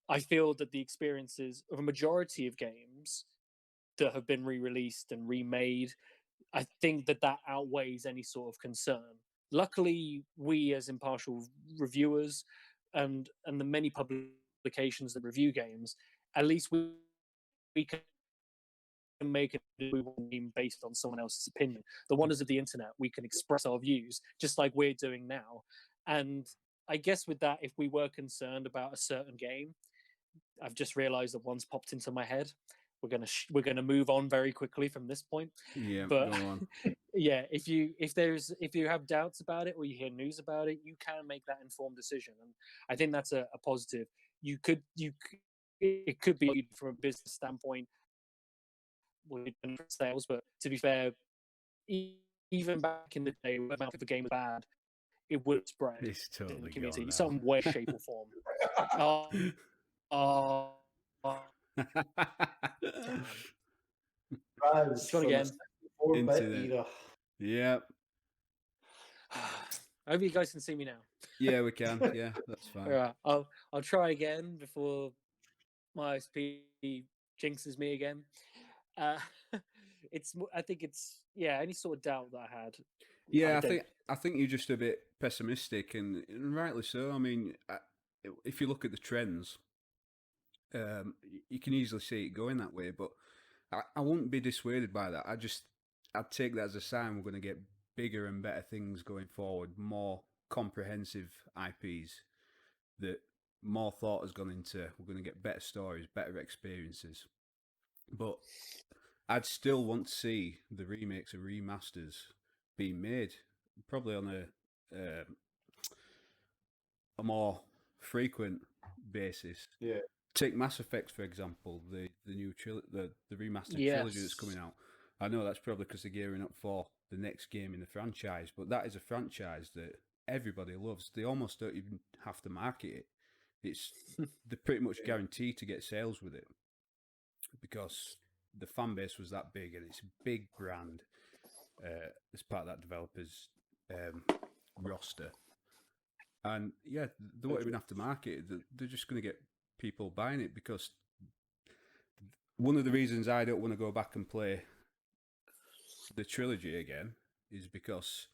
I feel that the experiences of a majority of games that have been re-released and remade, I think that outweighs any sort of concern. Luckily, we as impartial reviewers and the many publications that review games, at least we can make it based on someone else's opinion. The wonders of the internet, we can express our views just like we're doing now. And I guess with that, if we were concerned about a certain game, I've just realized that one's popped into my head. We're gonna move on very quickly from this point. Yeah, but go on. Yeah, if you have doubts about it or you hear news about it, you can make that informed decision, and I think that's a positive. It could be from a business standpoint with sales, but to be fair, even back in the day, when the game was bad, it would spread in the community in some way, shape, or form. Again. Yep. I hope you guys can see me now. Yeah, we can. Yeah, that's fine. All right, I'll try again before my SP jinxes me again. I think it's any sort of doubt that I had. Yeah, I think you're just a bit pessimistic, and rightly so. I mean, if you look at the trends, you can easily see it going that way. But I wouldn't be dissuaded by that. I'd take that as a sign we're going to get bigger and better things going forward, more comprehensive IPs that more thought has gone into. We're going to get better stories, better experiences. But I'd still want to see the remakes and remasters being made, probably on a more frequent basis. Yeah. Take Mass Effect, for example, the new the remastered trilogy that's coming out. I know that's probably because they're gearing up for the next game in the franchise, but that is a franchise that everybody loves. They almost don't even have to market it. They're pretty much guaranteed to get sales with it because the fan base was that big, and it's a big brand as part of that developer's roster. And yeah, they won't even have to market it. They're just going to get people buying it, because one of the reasons I don't want to go back and play the trilogy again is because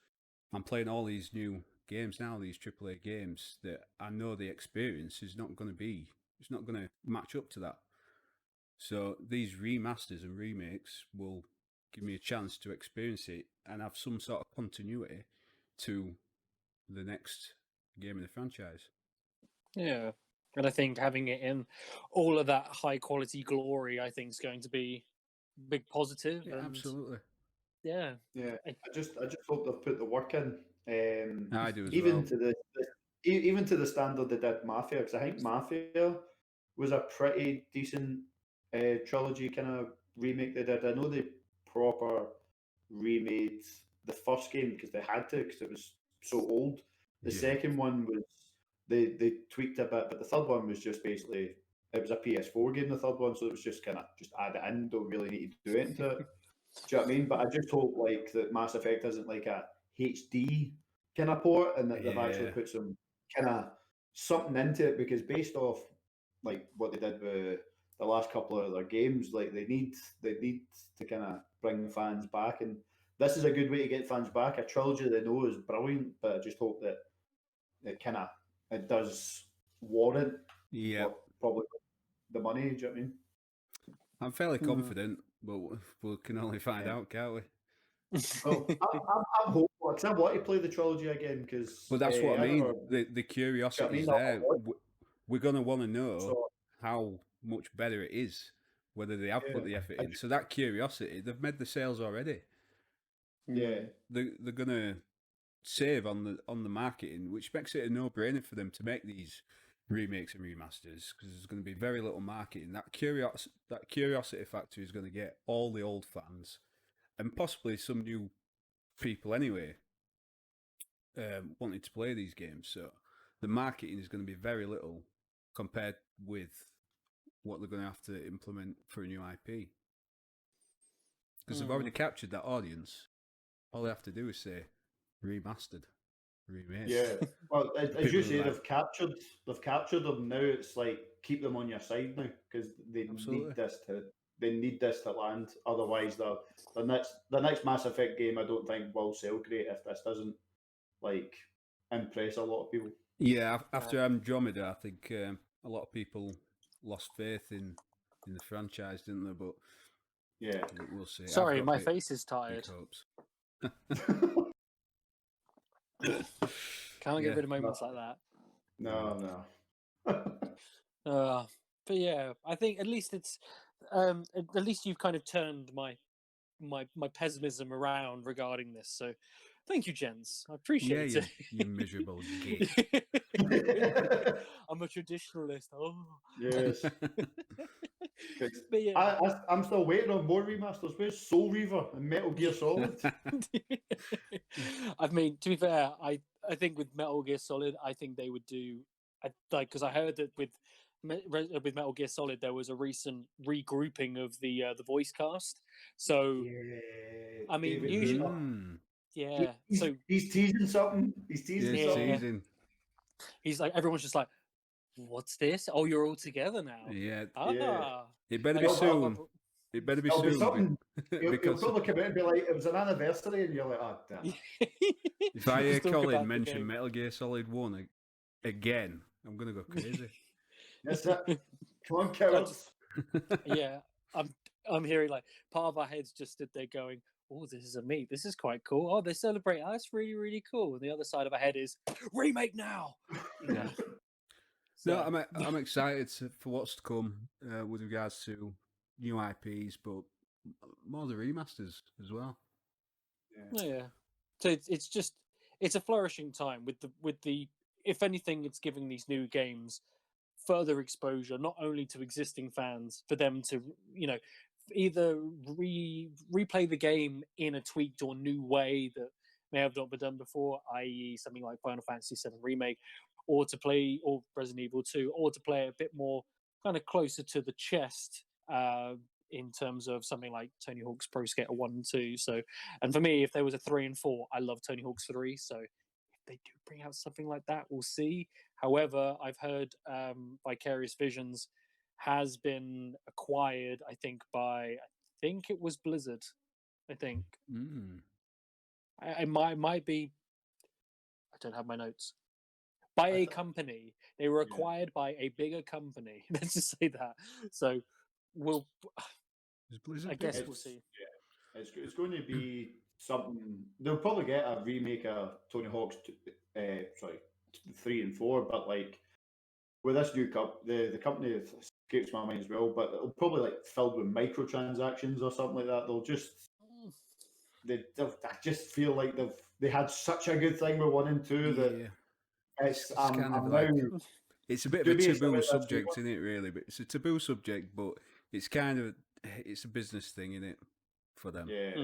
I'm playing all these new games now, these AAA games, that I know the experience is not going to match up to that. So these remasters and remakes will give me a chance to experience it and have some sort of continuity to the next game in the franchise. Yeah. And I think having it in all of that high quality glory, I think, is going to be a big positive. Yeah, absolutely. Yeah. Yeah. I just hope they've put the work in. I do as even well. Even to the standard they did Mafia, because I think Mafia was a pretty decent trilogy kind of remake they did. I know they proper remade the first game because they had to, because it was so old. The second one was they tweaked a bit, but the third one was just basically, it was a PS4 game, the third one, so it was just kind of just add it in, don't really need to do anything to it. Do you know what I mean? But I just hope like that Mass Effect isn't like a HD kind of port, and that they've actually put some kind of something into it, because based off like what they did with the last couple of other games, like they need to kind of bring fans back, and this is a good way to get fans back. A trilogy they know is brilliant, but I just hope that it does warrant probably the money. Do you know what I mean? I'm fairly confident, but we can only find out, can't we? Well, I'm hopeful because I want to play the trilogy again. But that's what I mean. The curiosity is there. We're going to want to know how much better it is, whether they have put the effort in. So that curiosity, they've made the sales already. Yeah, they're going to save on the marketing, which makes it a no-brainer for them to make these remakes and remasters, because there's going to be very little marketing. That curiosity factor is going to get all the old fans and possibly some new people anyway wanting to play these games. So the marketing is going to be very little compared with what they're going to have to implement for a new IP, because they've already captured that audience. All they have to do is say remastered, remade. Yeah, well, as you say, they've captured them. Now it's like, keep them on your side now, because they need this to land. Otherwise, the next Mass Effect game, I don't think will sell great if this doesn't like impress a lot of people. Yeah, after Andromeda, I think a lot of people lost faith in the franchise, didn't they? But yeah, we'll see. Sorry, my face is tired. Can't get rid of moments like that. No. But yeah, I think at least it's at least you've kind of turned my pessimism around regarding this. So thank you, gents. I appreciate it. You miserable gay. I'm a traditionalist. Oh yes. But yeah, I'm still waiting on more remasters. Where's Soul Reaver and Metal Gear Solid? I mean, to be fair, I think with Metal Gear Solid, I think they would do because I heard that with Metal Gear Solid there was a recent regrouping of the voice cast. So I mean, usually, he's teasing something. He's teasing something. He's like, everyone's just like, what's this? Oh, you're all together now. Yeah. It better be soon. It better be soon. Because he'll probably come out and be like, it was an anniversary, and you're like, oh, damn. If I hear Colin mention Metal Gear Solid 1 again, I'm going to go crazy. That's it. Come on, Carrots. Yeah, I'm hearing like part of our heads just stood there going, oh, this is a meat. This is quite cool. Oh, they celebrate. Oh, that's really, really cool. And the other side of our head is remake now. Yeah. No, I'm excited for what's to come with regards to new IPs, but more the remasters as well. Yeah. So it's a flourishing time with the if anything, it's giving these new games further exposure, not only to existing fans, for them to either replay the game in a tweaked or new way that may have not been done before, i.e. something like Final Fantasy VII Remake, or to play, or Resident Evil 2, or to play a bit more kind of closer to the chest in terms of something like Tony Hawk's Pro Skater 1 and 2. So, and for me, if there was a 3 and 4, I love Tony Hawk's 3. So if they do bring out something like that, we'll see. However, I've heard Vicarious Visions has been acquired, I think it was Blizzard. I think. It might be. I don't have my notes. By a company, they were acquired by a bigger company. Let's just say that. So I guess we'll see. Yeah, it's going to be something. They'll probably get a remake of Tony Hawk's 3 and 4, but like with this new the company escapes my mind as well, but it'll probably like filled with microtransactions or something like that. I just feel like they had such a good thing with 1 and 2 that it's kind of like, it's a bit of a taboo subject, isn't it? Really, but it's a taboo subject. But it's a business thing, isn't it, for them? Yeah.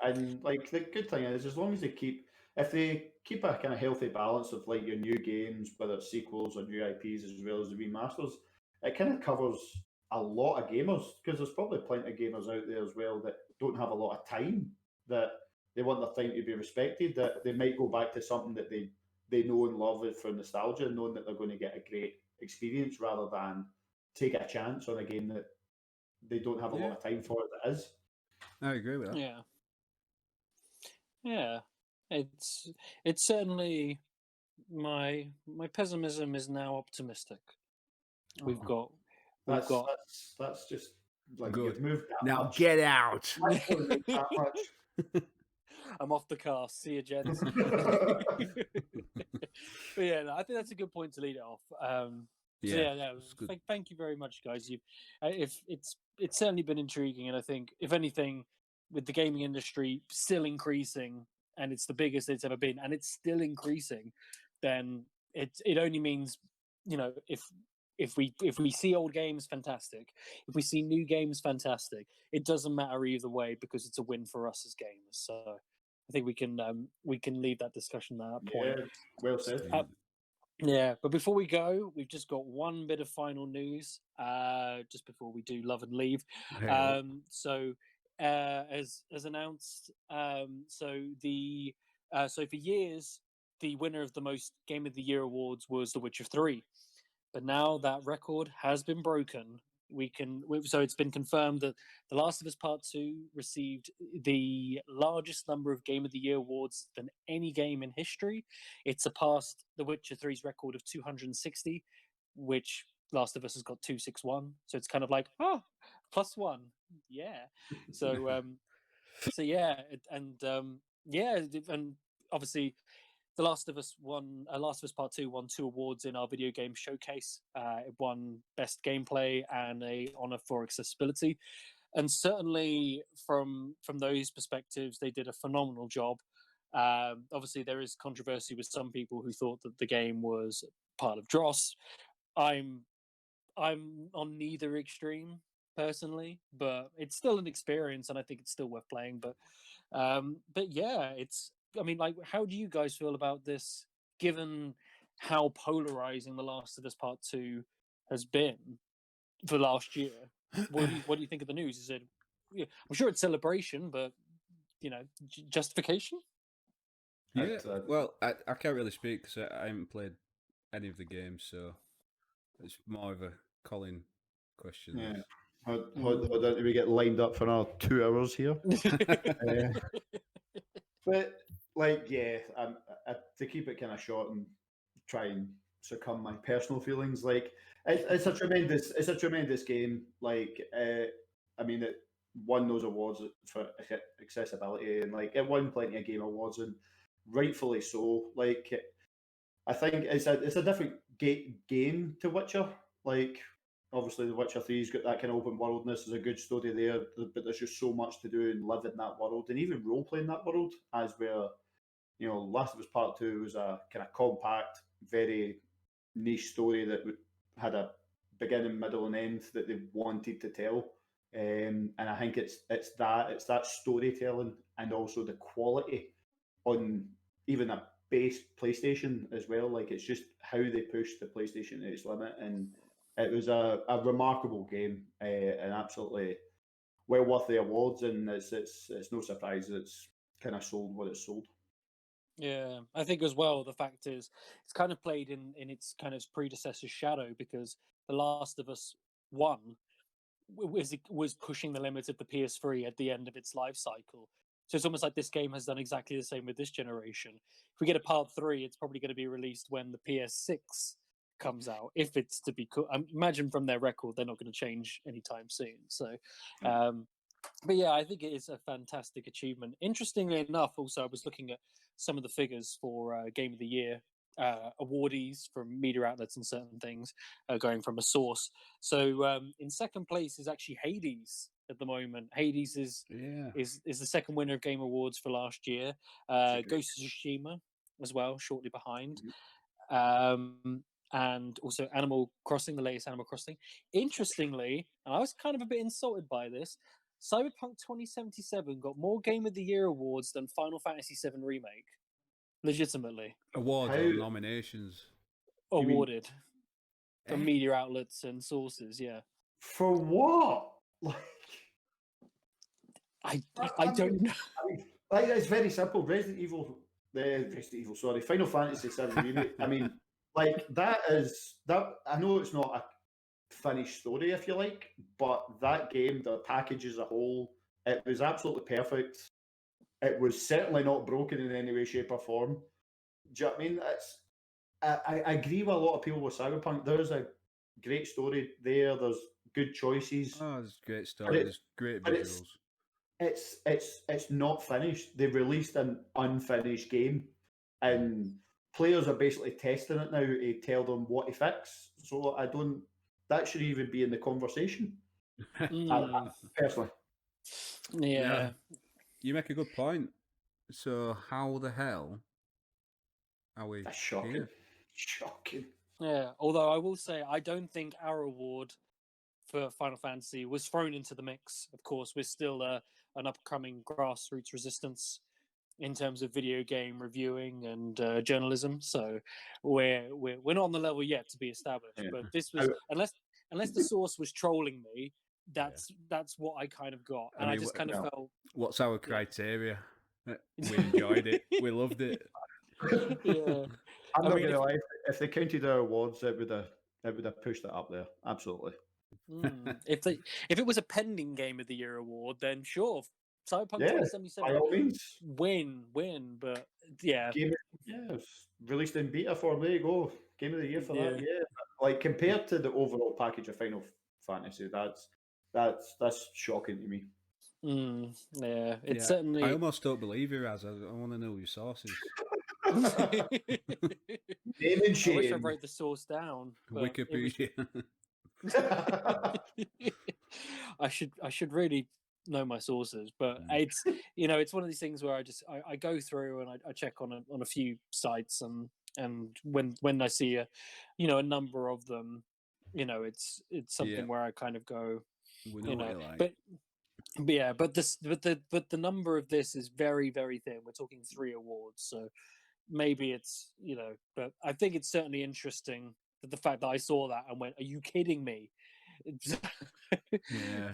And like the good thing is, as long as if they keep a kind of healthy balance of like your new games, whether it's sequels or new IPs, as well as the remasters, it kind of covers a lot of gamers, because there's probably plenty of gamers out there as well that don't have a lot of time, that they want their time to be respected, that they might go back to something that they know and love it for nostalgia, knowing that they're going to get a great experience, rather than take a chance on a game that they don't have a lot of time for as it is. I agree with that. Yeah. It's certainly my pessimism is now optimistic. We've got that's just like good. You've moved that now much. Get out. That much. I'm off the cast. See you, gents. But yeah, no, I think that's a good point to lead it off. Thank you very much, guys. It's certainly been intriguing, and I think if anything, with the gaming industry still increasing, and it's the biggest it's ever been, and it's still increasing, then it only means, if we see old games, fantastic. If we see new games, fantastic. It doesn't matter either way, because it's a win for us as gamers. So I think we can leave that discussion at that point. Yeah, well said. Yeah, but before we go, we've just got one bit of final news. Just before we do love and leave. As announced, so for years, the winner of the most Game of the Year awards was The Witcher 3. But now that record has been broken. So it's been confirmed that The Last of Us Part 2 received the largest number of Game of the Year awards than any game in history. It surpassed The Witcher 3's record of 260, which Last of Us has got 261. So it's kind of like, +1. Yeah. So, and obviously, The Last of Us Part 2 won 2 awards in our video game showcase. It won Best Gameplay and a honor for accessibility. And certainly from those perspectives, they did a phenomenal job. Obviously, there is controversy with some people who thought that the game was part of Dross. I'm on neither extreme personally, but it's still an experience, and I think it's still worth playing. But yeah, how do you guys feel about this, given how polarizing The Last of Us Part 2 has been for last year? What do you think of the news? Is it? I'm sure it's celebration, but justification? Yeah. Well, I can't really speak because I haven't played any of the games, so it's more of a Colin question. Yeah. Hold on, we get lined up for another 2 hours here. But to keep it kind of short and try and succumb my personal feelings, it's a tremendous game. It won those awards for accessibility, and it won plenty of game awards, and rightfully so. I think it's a different game to Witcher. Obviously, The Witcher 3's got that kind of open worldness. There's a good story there, but there's just so much to do and live in that world, and even role play in that world. As where, Last of Us Part 2 was a kind of compact, very niche story that had a beginning, middle, and end that they wanted to tell. And I think it's that storytelling, and also the quality on even a base PlayStation as well. It's just how they pushed the PlayStation to its limit, and it was a remarkable game, and absolutely well worth the awards. And it's no surprise that it's kind of sold what it's sold. Yeah, I think as well, the fact is it's kind of played in its kind of predecessor's shadow, because The Last of Us 1 was pushing the limits of the PS3 at the end of its life cycle. So it's almost like this game has done exactly the same with this generation. If we get a Part 3, it's probably going to be released when the PS6 comes out, if it's to be I imagine from their record they're not going to change anytime soon. So but yeah, I think it is a fantastic achievement. Interestingly enough, also, I was looking at some of the figures for Game of the Year awardees from media outlets and certain things, going from a source. So in second place is actually Hades at the moment. Hades is the second winner of Game Awards for last year. Ghost of Tsushima as well, shortly behind. and also Animal Crossing, the latest Animal Crossing. Interestingly, and I was kind of a bit insulted by this, Cyberpunk 2077 got more Game of the Year awards than Final Fantasy VII Remake. Legitimately. Awards or nominations? Awarded. From media outlets and sources, yeah. For what? I don't know. It's very simple. Resident Evil, sorry, Final Fantasy VII Remake. I mean, that. I know it's not a finished story, if you like, but that game, the package as a whole, it was absolutely perfect. It was certainly not broken in any way, shape, or form. Do you know what I mean? I agree with a lot of people with Cyberpunk. There's a great story there. There's good choices. Oh, there's great story. There's great visuals. It's not finished. They've released an unfinished game, and players are basically testing it now to tell them what to fix. So that should even be in the conversation. Personally. Yeah. You make a good point. So how the hell are we? That's shocking. Here? Shocking. Yeah. Although I will say, I don't think our award for Final Fantasy was thrown into the mix. Of course, we're still an upcoming grassroots resistance in terms of video game reviewing and journalism. So we're not on the level yet to be established. Yeah. But this was unless the source was trolling me, that's what I kind of got, and I just kind of felt. What's our criteria? We enjoyed it. We loved it. Yeah. I'm not gonna lie. If they counted our awards, it would have pushed it up there. Absolutely. If it was a pending Game of the Year award, then sure, Cyberpunk 2077 by all means, win. But yeah, released in beta form. There you go, Game of the Year for that. Yeah, like compared to the overall package of Final Fantasy, that's shocking to me. Yeah, it's certainly. I almost don't believe you, Raz. I want to know your sources. Name and shame. I wish I wrote the source down. Wikipedia. I should really know my sources, but it's it's one of these things where I go through and I check on a few sites, and when I see a number of them, it's something where I kind of go, but the number of this is very, very thin. We're talking 3 awards, so maybe it's but I think it's certainly interesting that the fact that I saw that and went, "Are you kidding me?"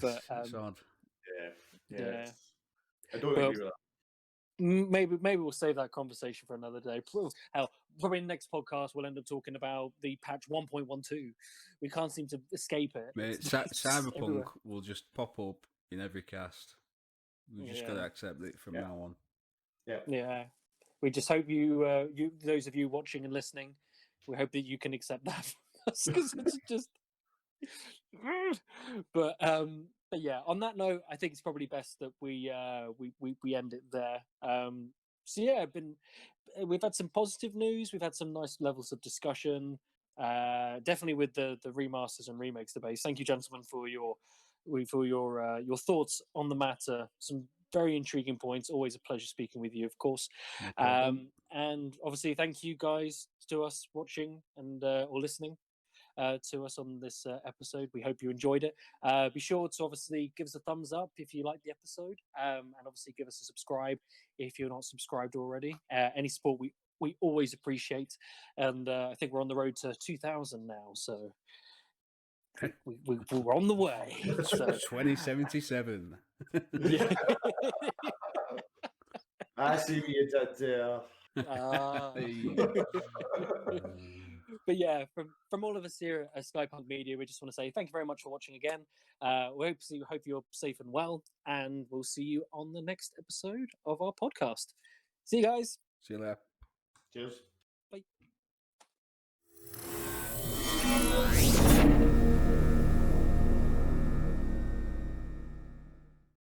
But it's odd. Yeah. I don't agree with that. Maybe we'll save that conversation for another day. Hell, probably in the next podcast we'll end up talking about the patch 1.12. We can't seem to escape it. Mate, Cyberpunk will just pop up in every cast. We just got to accept it from now on. Yeah. We just hope you those of you watching and listening, we hope that you can accept that because it's just. But yeah, on that note, I think it's probably best that we end it there. So yeah, we've had some positive news. We've had some nice levels of discussion. Definitely with the remasters and remakes debate. Thank you, gentlemen, for your thoughts on the matter. Some very intriguing points. Always a pleasure speaking with you, of course. No and obviously, thank you guys to us watching and or listening to us on this episode. We hope you enjoyed it. Be sure to obviously give us a thumbs up if you like the episode, and obviously give us a subscribe if you're not subscribed already. Any support we always appreciate, and I think we're on the road to 2,000 now, so we're on the way. So. 2077. I see what you did there. But yeah, from all of us here at SkyPunk Media, we just want to say thank you very much for watching again. We hope you're safe and well, and we'll see you on the next episode of our podcast. See you guys. See you later. Cheers. Bye.